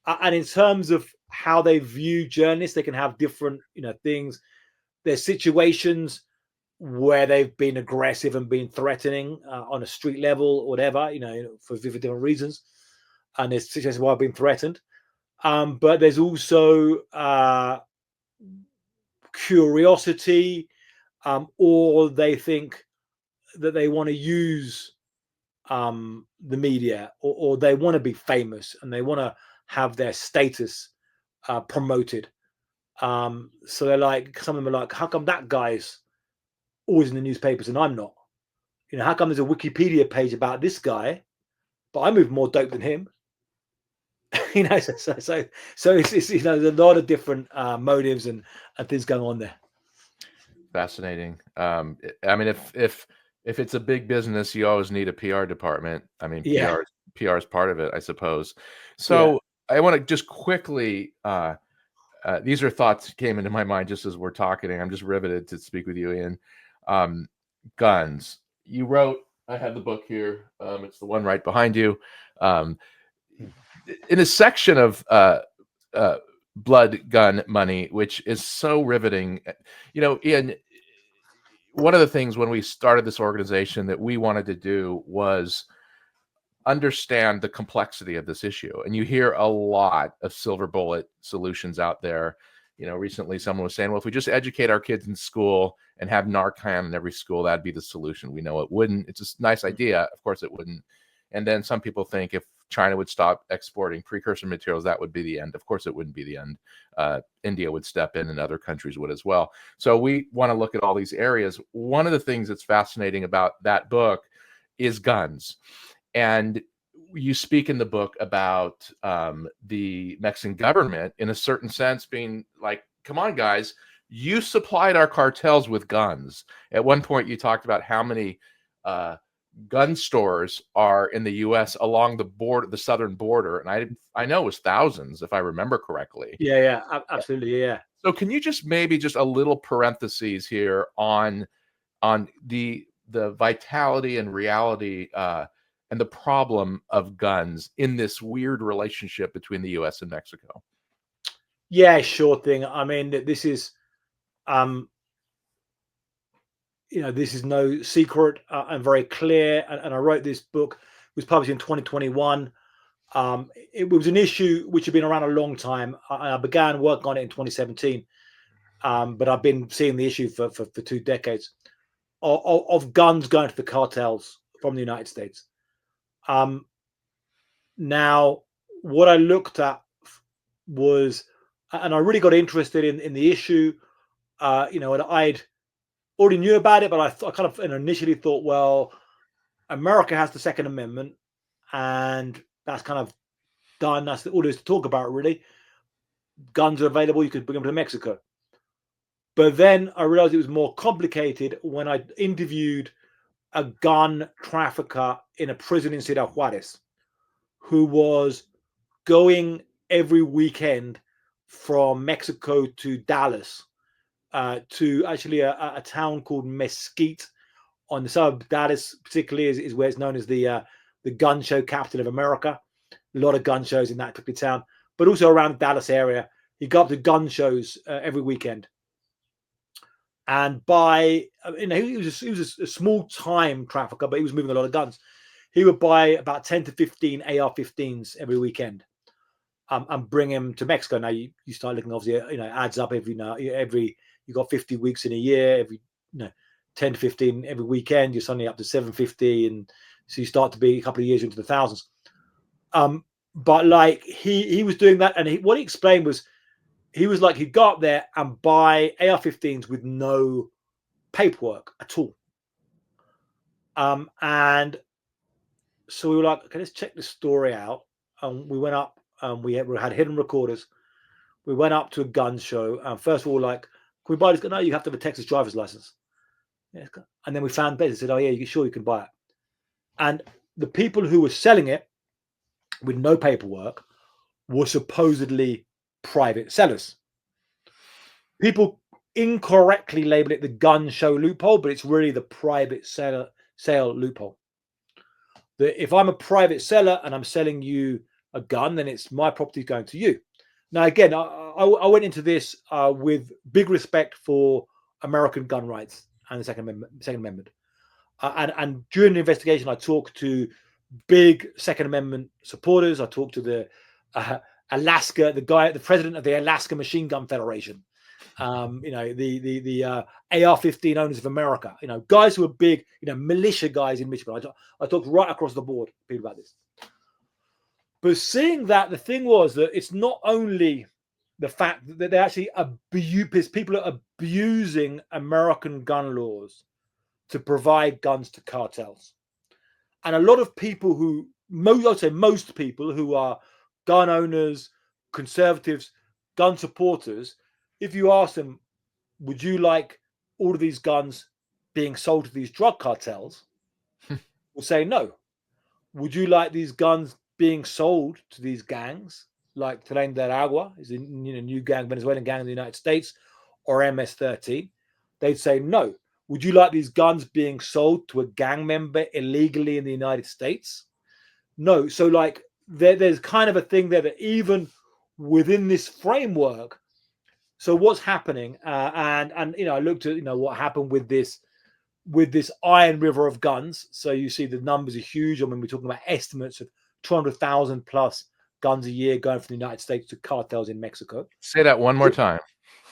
and in terms of how they view journalists, they can have different things. There's situations where they've been aggressive and been threatening on a street level or whatever, for different reasons, and there's situations where I've been threatened. But there's also curiosity, or they think that they want to use the media, or they want to be famous and they want to have their status promoted. So they're like, some of them are like, how come that guy's always in the newspapers and I'm not? How come there's a Wikipedia page about this guy, but I move more dope than him? So it's there's a lot of different motives and things going on there. Fascinating. I mean, if it's a big business, you always need a PR department. I mean, Yeah. PR is part of it, I suppose. So I want to just quickly, these are thoughts that came into my mind just as we're talking, and I'm just riveted to speak with you, Ian. Guns. You wrote, I have the book here. It's the one right behind you. In a section of blood, gun, money, which is so riveting. Ian, one of the things when we started this organization that we wanted to do was understand the complexity of this issue. And you hear a lot of silver bullet solutions out there. Recently someone was saying, well, if we just educate our kids in school and have Narcan in every school, that'd be the solution. We know it wouldn't. It's a nice idea. Of course it wouldn't. And then some people think if China would stop exporting precursor materials, that would be the end. Of course, it wouldn't be the end. India would step in and other countries would as well. So we want to look at all these areas. One of the things that's fascinating about that book is guns. And you speak in the book about the Mexican government, in a certain sense, being like, come on, guys, you supplied our cartels with guns. At one point, you talked about how many gun stores are in the U.S. along the border, the southern border, and I know it was thousands, if I remember correctly. Yeah, absolutely, yeah. So can you just maybe just a little parentheses here on the vitality and reality and the problem of guns in this weird relationship between the U.S. and Mexico? Yeah, sure thing. I mean, this is this is no secret and very clear. And I wrote this book. It was published in 2021. It was an issue which had been around a long time. I began working on it in 2017, but I've been seeing the issue for 2 decades of guns going to the cartels from the United States. Now, what I looked at was, and I really got interested in the issue. And I'd already knew about it, but I kind of initially thought, well, America has the Second Amendment, and that's kind of done. That's all there is to talk about, really. Guns are available. You could bring them to Mexico. But then I realized it was more complicated when I interviewed a gun trafficker in a prison in Ciudad Juarez who was going every weekend from Mexico to Dallas, to actually a town called Mesquite on the suburb of Dallas, particularly is where it's known as the gun show capital of America. A lot of gun shows in that particular town, but also around the Dallas area. He got up to gun shows every weekend. And he was a small time trafficker, but he was moving a lot of guns. He would buy about 10 to 15 AR-15s every weekend, and bring them to Mexico. Now you start looking, obviously, it adds up you got 50 weeks in a year, every 10 to 15 every weekend, you're suddenly up to 750, and so you start to be a couple of years into the thousands. But like he was doing that, and what he explained was, he was like, he'd go up there and buy AR-15s with no paperwork at all. And so we were like, okay, let's check this story out. And we went up, and we had hidden recorders. We went up to a gun show, and first of all, like, can we buy this gun? No, you have to have a Texas driver's license. Yeah. And then we found beds and said, oh yeah, you can buy it. And the people who were selling it with no paperwork were supposedly private sellers. People incorrectly label it the gun show loophole, but it's really the private sale loophole. If I'm a private seller and I'm selling you a gun, then it's my property going to you. Now, again, I went into this with big respect for American gun rights and the Second Amendment. And during the investigation, I talked to big Second Amendment supporters. I talked to the the president of the Alaska Machine Gun Federation. The AR-15 owners of America. Guys who are big, militia guys in Michigan. I talked right across the board to people about this. But seeing that, the thing was that it's not only the fact that they actually people are abusing American gun laws to provide guns to cartels. And a lot of people most people who are gun owners, conservatives, gun supporters, if you ask them, would you like all of these guns being sold to these drug cartels? Will say no. Would you like these guns being sold to these gangs like Tren de Agua, is a new gang, Venezuelan gang in the United States, or MS-13? They'd say no. Would you like these guns being sold to a gang member illegally in the United States? No. So like there's kind of a thing there that even within this framework. So what's happening? And I looked at what happened with this iron river of guns. So you see the numbers are huge. I mean, we're talking about estimates of 200,000 plus guns a year going from the United States to cartels in Mexico. Say that one more time.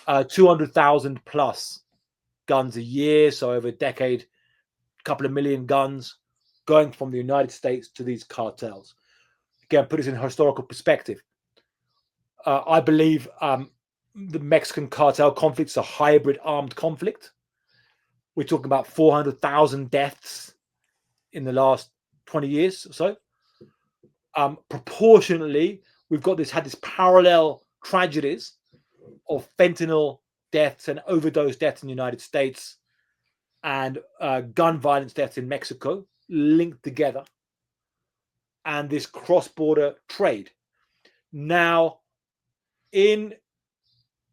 200,000 plus guns a year. So over a decade, a couple of million guns going from the United States to these cartels. Again, put this in historical perspective. I believe the Mexican cartel conflict is a hybrid armed conflict. We're talking about 400,000 deaths in the last 20 years or so. Proportionately, we've had this parallel tragedies of fentanyl deaths and overdose deaths in the United States and gun violence deaths in Mexico linked together, and this cross-border trade. Now, in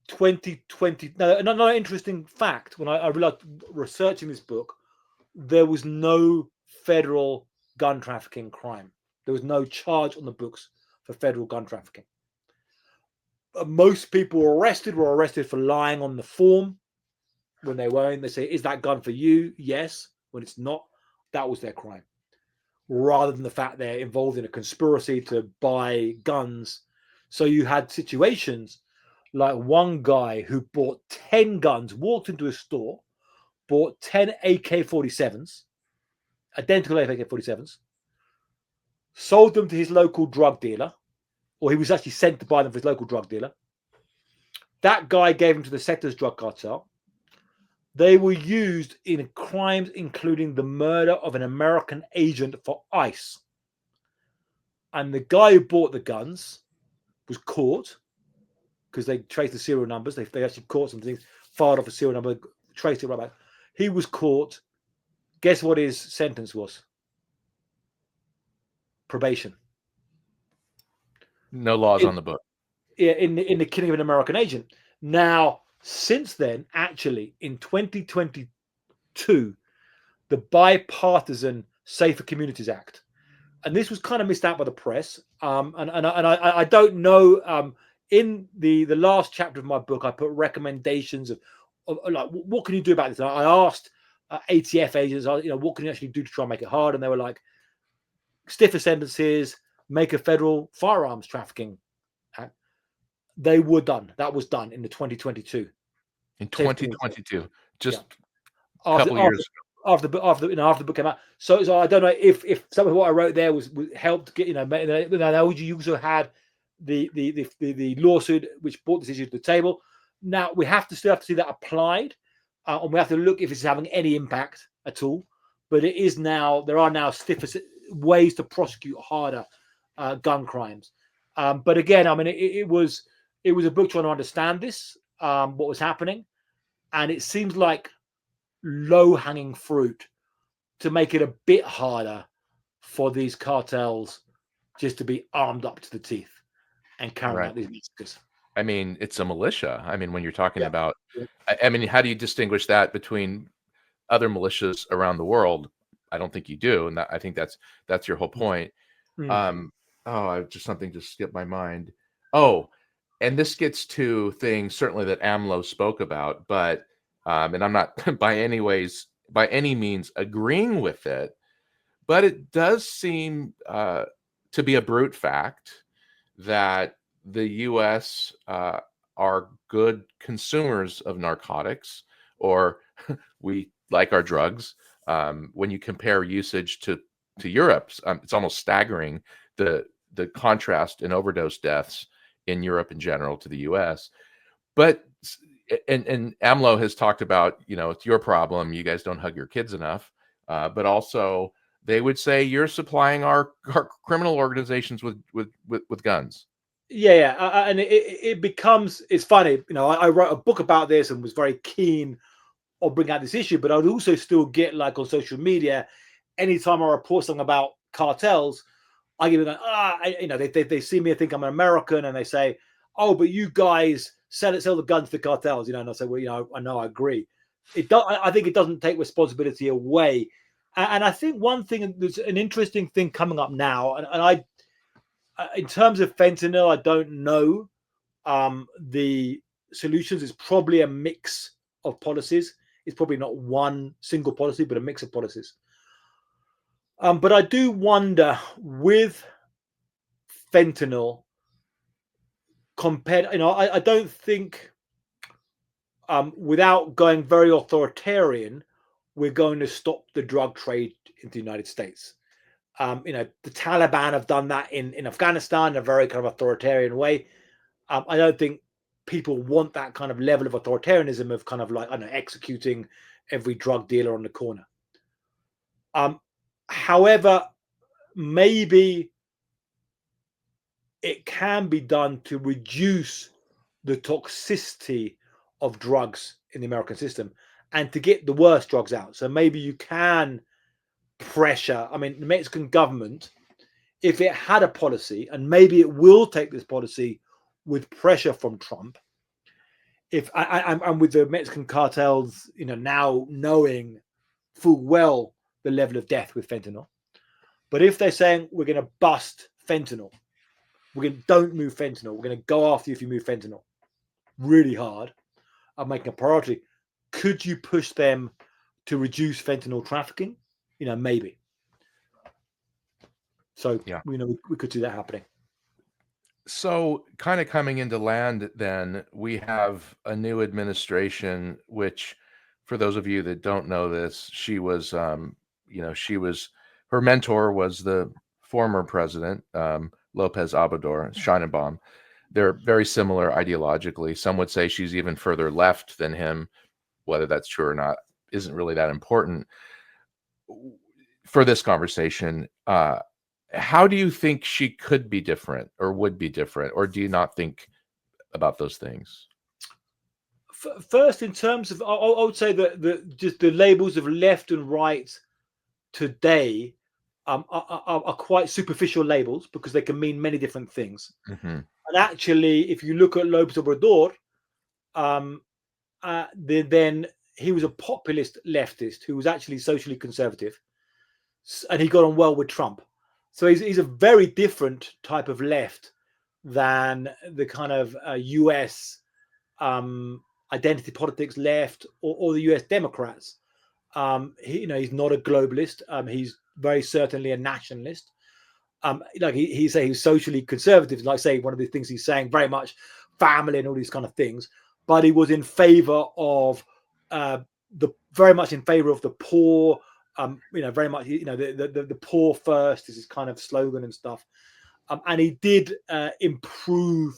2020, now another interesting fact, when I realized researching this book, there was no federal gun trafficking crime. There was no charge on the books for federal gun trafficking. Most people were arrested for lying on the form when they weren't. They say, is that gun for you? Yes. When it's not, that was their crime. Rather than the fact they're involved in a conspiracy to buy guns. So you had situations like one guy who bought 10 guns, walked into a store, bought 10 AK-47s, identical AK-47s, sold them to his local drug dealer, or he was actually sent to buy them for his local drug dealer. That guy gave them to the Zetas drug cartel. They were used in crimes including the murder of an American agent for ICE. And the guy who bought the guns was caught because they traced the serial numbers. They actually caught some things, fired off a serial number, traced it right back. He was caught. Guess what his sentence was? Probation. No laws on the book. Yeah, in the killing of an American agent. Now, since then, actually, in 2022, the Bipartisan Safer Communities Act, and this was kind of missed out by the press. I don't know. In the last chapter of my book, I put recommendations of like what can you do about this. And I asked ATF agents, what can you actually do to try and make it hard? And they were like, stiffer sentences, make a federal firearms trafficking act. They were done. That was done in the 2022. In 2022, just a couple years ago. After the book came out. So I don't know if some of what I wrote there was helped get, you also had the lawsuit which brought this issue to the table. Now we still have to see that applied, and we have to look if it's having any impact at all. But it is now, there are now stiffer ways to prosecute harder gun crimes. But again, I mean, it was it was a book trying to understand this, what was happening, and it seems like low-hanging fruit to make it a bit harder for these cartels just to be armed up to the teeth and carrying out these massacres. I mean, it's a militia. I mean, when you're talking Yeah. about, I mean, how do you distinguish that between other militias around the world? I don't think you do, and I think that's your whole point. Something just skipped my mind. Oh, and this gets to things certainly that AMLO spoke about, but and I'm not by any means agreeing with it, but it does seem to be a brute fact that the U.S. Are good consumers of narcotics, or we like our drugs. When you compare usage to Europe, it's almost staggering the contrast in overdose deaths in Europe in general to the U.S. But and AMLO has talked about, it's your problem. You guys don't hug your kids enough. But also, they would say you're supplying our criminal organizations with guns. Yeah. And it becomes, it's funny. I wrote a book about this and was very keen on bringing out this issue, but I would also still get, like, on social media, anytime I report something about cartels, I give them, they see me and think I'm an American, and they say, "Oh, but you guys sell the guns to the cartels," and I say, "Well, I know, I agree." I think it doesn't take responsibility away, and I think one thing, there's an interesting thing coming up now, and I, in terms of fentanyl, I don't know. The solutions is probably a mix of policies. It's probably not one single policy, but a mix of policies. But I do wonder, with fentanyl, compared, I don't think, without going very authoritarian, we're going to stop the drug trade in the United States. The Taliban have done that in Afghanistan in a very kind of authoritarian way. I don't think people want that kind of level of authoritarianism of kind of, like, I don't know, executing every drug dealer on the corner. However, maybe it can be done to reduce the toxicity of drugs in the American system and to get the worst drugs out. So maybe you can pressure, the Mexican government, if it had a policy, and maybe it will take this policy with pressure from Trump, and with the Mexican cartels, now knowing full well the level of death with fentanyl. But if they're saying, we're going to bust fentanyl, don't move fentanyl, we're going to go after you if you move fentanyl really hard, and making a priority, could you push them to reduce fentanyl trafficking? Maybe. So, Yeah. we could see that happening. So, kind of coming into land, then we have a new administration, which, for those of you that don't know this, she was, her mentor was the former president, Lopez Obrador, Scheinenbaum. They're very similar ideologically. Some would say she's even further left than him. Whether that's true or not isn't really that important for this conversation. How do you think she could be different or would be different, or do you not think about those things? First, in terms of, I would say that just the labels of left and right today are quite superficial labels, because they can mean many different things. Mm-hmm. And actually, if you look at Lopez Obrador, then he was a populist leftist who was actually socially conservative, and he got on well with Trump. So he's a very different type of left than the kind of US identity politics left, or the US Democrats. He's not a globalist. He's very certainly a nationalist. He's socially conservative. Like, say, one of the things he's saying, very much family and all these kind of things. But he was in favor of very much in favor of the poor. Very much, the poor first is his kind of slogan and stuff. And he did improve,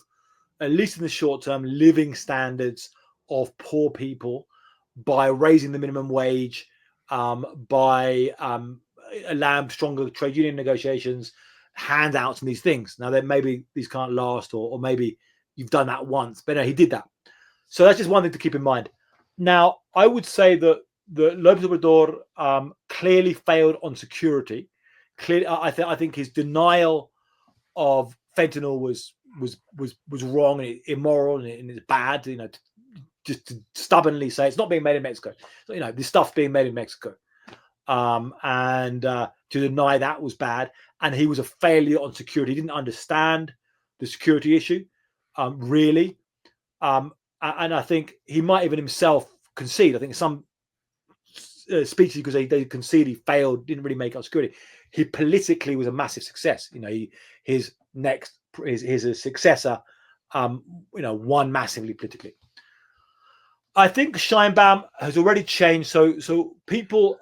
at least in the short term, living standards of poor people by raising the minimum wage, by allowing stronger trade union negotiations, handouts, and these things. Now, that maybe these can't last, or maybe you've done that once. But no, he did that. So that's just one thing to keep in mind. Now, I would say that Lopez Obrador clearly failed on security. Clearly, I think his denial of fentanyl was wrong and immoral and it's bad. You know, just to stubbornly say it's not being made in Mexico. So, you know, this stuff's being made in Mexico, and to deny that was bad. And he was a failure on security. He didn't understand the security issue, really. And I think he might even himself concede. I think some speeches, because they concede he failed, didn't really make up security. He politically was a massive success. You know, his successor, won massively politically. I think Scheinbaum has already changed. So people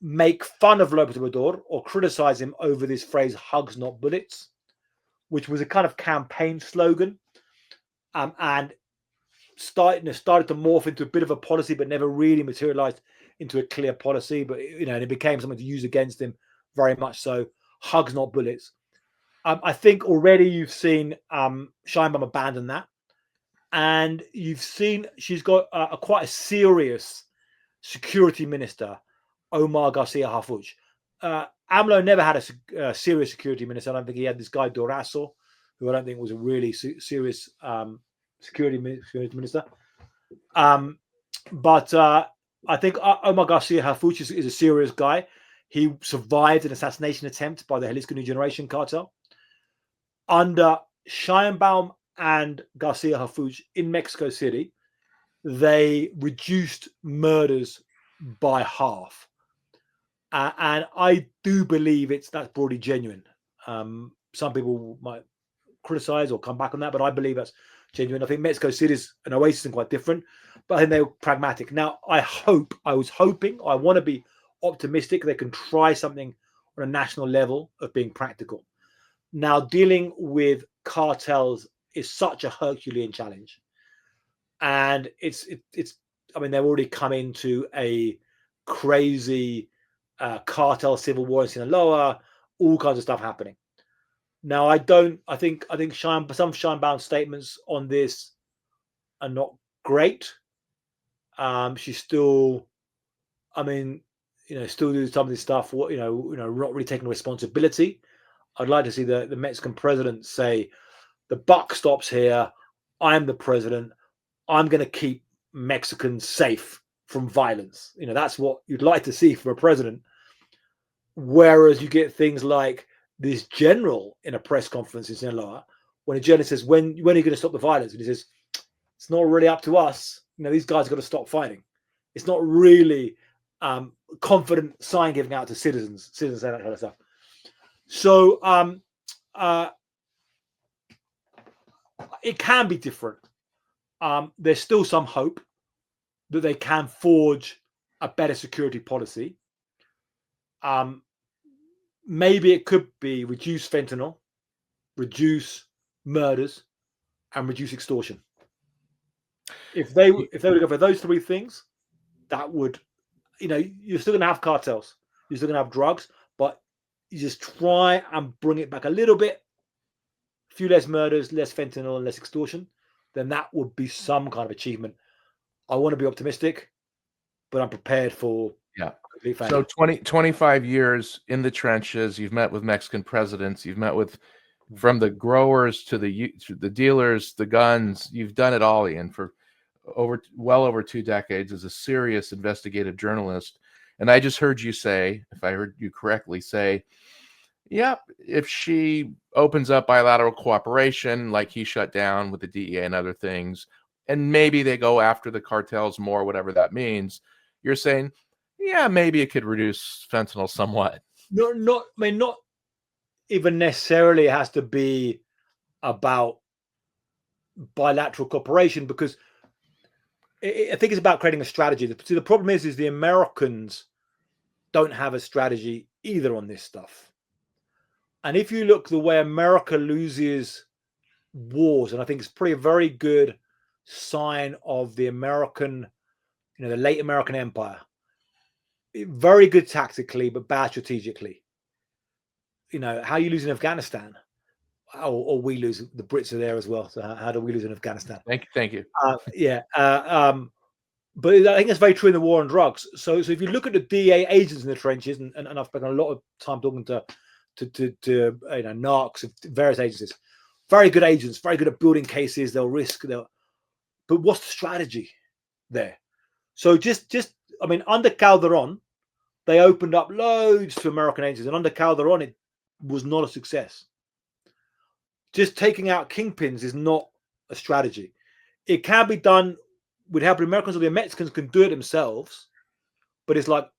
make fun of Lopez Obrador or criticize him over this phrase "hugs, not bullets," which was a kind of campaign slogan, and started to morph into a bit of a policy, but never really materialized into a clear policy. But and it became something to use against him, very much so. Hugs, not bullets. I think already you've seen Scheinbaum abandon that, and you've seen she's got quite a serious security minister, Omar Garcia Harfuch. AMLO never had a serious security minister. I don't think he had this guy Durazo, who I don't think was a really serious security minister. But I think Omar Garcia Harfuch is a serious guy. He survived an assassination attempt by the Jalisco New Generation cartel. Under Scheinbaum and Garcia Harfuch in Mexico City, they reduced murders by half. And I do believe that's broadly genuine. Some people might criticize or come back on that, but I believe that's genuine. I think Mexico City is an oasis and quite different, but I think they were pragmatic. Now, I want to be optimistic they can try something on a national level of being practical. Now, dealing with cartels is such a Herculean challenge. And it's I mean, they've already come into a crazy cartel civil war in Sinaloa, all kinds of stuff happening. Now, I think some Scheinbaum statements on this are not great. She's still, still doing some of this stuff. Not really taking responsibility. I'd like to see the Mexican president say, the buck stops here. I'm the president. I'm going to keep Mexicans safe from violence. That's what you'd like to see from a president. Whereas you get things like this general in a press conference in Sinaloa, when a journalist says, when are you going to stop the violence? And he says, it's not really up to us. These guys have got to stop fighting. It's not really confident sign giving out to citizens say that kind of stuff. So it can be different. There's still some hope that they can forge a better security policy. Maybe it could be reduce fentanyl, reduce murders, and reduce extortion. If they were to go for those three things, that would, you're still going to have cartels, you're still going to have drugs, but you just try and bring it back a little bit, a few less murders, less fentanyl, and less extortion, then that would be some kind of achievement. I want to be optimistic, but I'm prepared for complete failure. So 25 years in the trenches, you've met with Mexican presidents, you've met with from the growers to the dealers, the guns, you've done it all, Ian, for well over 2 decades as a serious investigative journalist. And I just heard you say, if I heard you correctly, if she opens up bilateral cooperation, like he shut down with the DEA and other things, and maybe they go after the cartels more, whatever that means, you're saying, maybe it could reduce fentanyl somewhat. Not even necessarily has to be about bilateral cooperation, because I think it's about creating a strategy. The problem is the Americans don't have a strategy either on this stuff. And if you look the way America loses wars, and I think it's pretty a very good sign of the American, the late American empire, very good tactically, but bad strategically. How you lose in Afghanistan. or we lose. The Brits are there as well. So how do we lose in Afghanistan? Thank you. But I think it's very true in the war on drugs. So if you look at the DA agents in the trenches, and I've spent a lot of time talking to narcs of various agencies, very good agents, very good at building cases. They'll risk. But what's the strategy there? So I mean, under Calderon, they opened up loads to American agents, and under Calderon, it was not a success. Just taking out kingpins is not a strategy. It can be done with help. Americans or the Mexicans can do it themselves, but it's like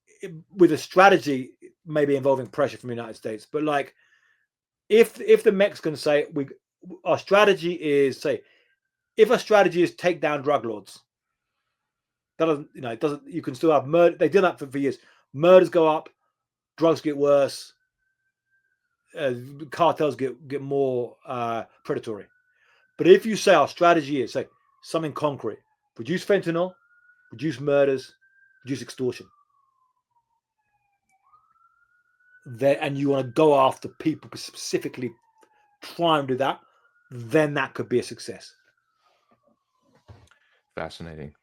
with a strategy, maybe involving pressure from the United States. But like, if the Mexicans say our strategy is if a strategy is take down drug lords, that doesn't it doesn't. You can still have murder. They did that for years. Murders go up, drugs get worse, cartels get more predatory. But if you say our strategy is something concrete, reduce fentanyl, reduce murders, reduce extortion, and you want to go after people specifically, try and do that, then that could be a success. Fascinating.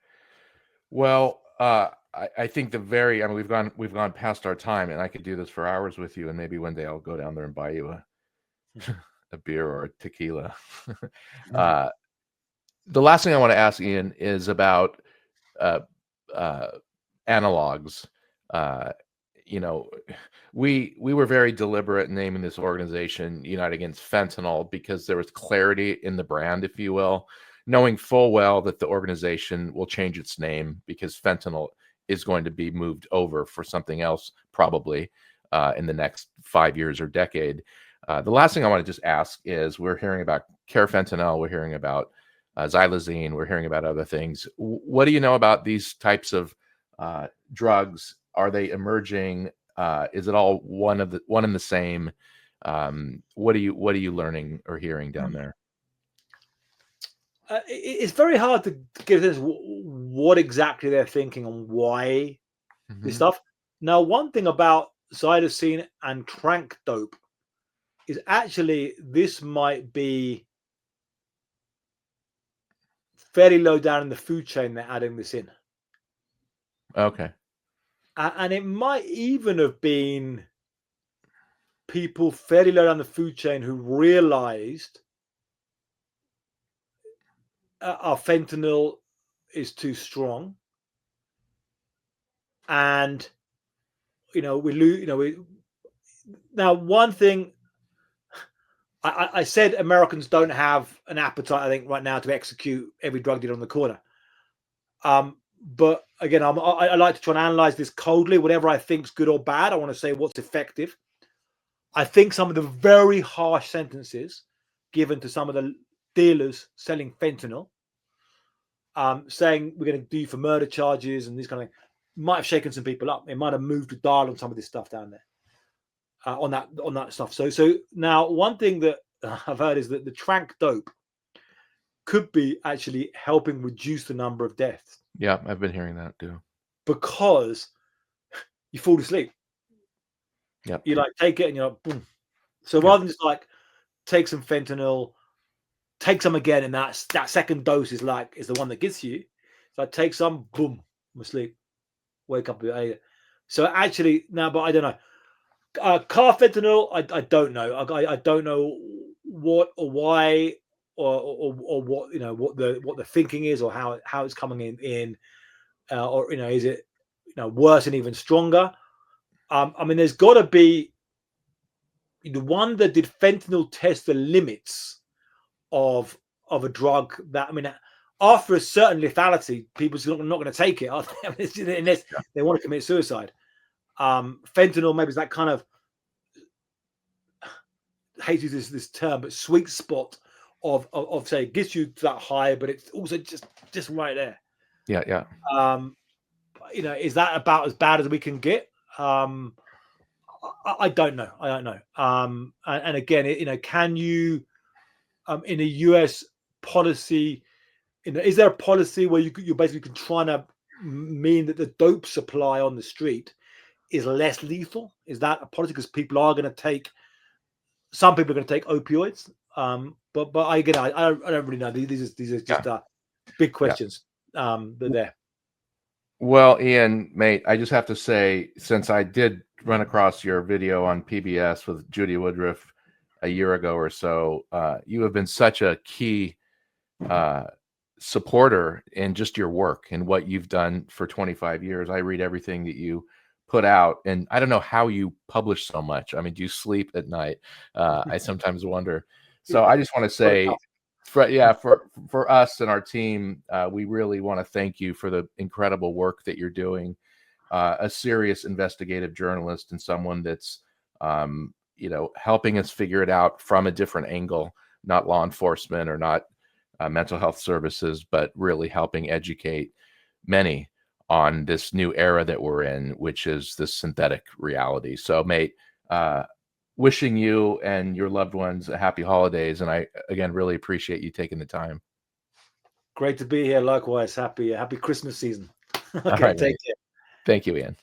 Well, I think we've gone past our time, and I could do this for hours with you, and maybe one day I'll go down there and buy you a beer or a tequila. The last thing I want to ask Ian is about analogs. We were very deliberate in naming this organization United Against Fentanyl because there was clarity in the brand, if you will, knowing full well that the organization will change its name because fentanyl is going to be moved over for something else probably in the next 5 years or decade. The last thing I want to just ask is, we're hearing about carfentanil, we're hearing about xylazine, we're hearing about other things. What do you know about these types of drugs? Are they emerging? Is it all one and the same? What are you learning or hearing down there? It's very hard to give this what exactly they're thinking and why this stuff. Now, one thing about xylazine and crank dope is actually this might be fairly low down in the food chain. They're adding this in. Okay. And it might even have been people fairly low down the food chain who realized our fentanyl is too strong, and now one thing I said, Americans don't have an appetite, I think, right now to execute every drug dealer on the corner. But again, I like to try and analyze this coldly. Whatever I think is good or bad, I want to say what's effective. I think some of the very harsh sentences given to some of the dealers selling fentanyl, saying we're going to do you for murder charges and these kind of things, might have shaken some people up. It might have moved the dial on some of this stuff down there, on that stuff. So now one thing that I've heard is that the trank dope could be actually helping reduce the number of deaths. Yeah, I've been hearing that too. Because you fall asleep. Yeah. You take it and you're like, boom. So rather than just take some fentanyl, take some again, and that second dose is the one that gets you. So I take some, boom, I'm asleep. Wake up a bit later. So actually now, but I don't know. Carfentanil, I don't know. I don't know what or why or what what the thinking is, or how it's coming in or is it worse and even stronger? I mean, there's got to be the one that did fentanyl test the limits of a drug that, I mean, after a certain lethality, people's not going to take it, are they? Unless they want to commit suicide. Fentanyl maybe is that kind of, I hate to use this term, but sweet spot of say it gets you to that high, but it's also just right there. Yeah. Is that about as bad as we can get? I don't know. And again, can you, in a US policy, is there a policy where you're basically trying to mean that the dope supply on the street is less lethal? Is that a policy? Because some people are going to take opioids. But again, I don't really know. These are just big questions. They're there. Well, Ian, mate, I just have to say, since I did run across your video on PBS with Judy Woodruff a year ago or so, you have been such a key supporter in just your work and what you've done for 25 years. I read everything that you put out, and I don't know how you publish so much. I mean, do you sleep at night? I sometimes wonder. So I just want to say, for us and our team, we really want to thank you for the incredible work that you're doing. A serious investigative journalist and someone that's helping us figure it out from a different angle, not law enforcement or not mental health services, but really helping educate many on this new era that we're in, which is this synthetic reality. So, mate, wishing you and your loved ones a happy holidays. And I, again, really appreciate you taking the time. Great to be here. Likewise. Happy Christmas season. Okay, All right, take care. Thank you, Ian.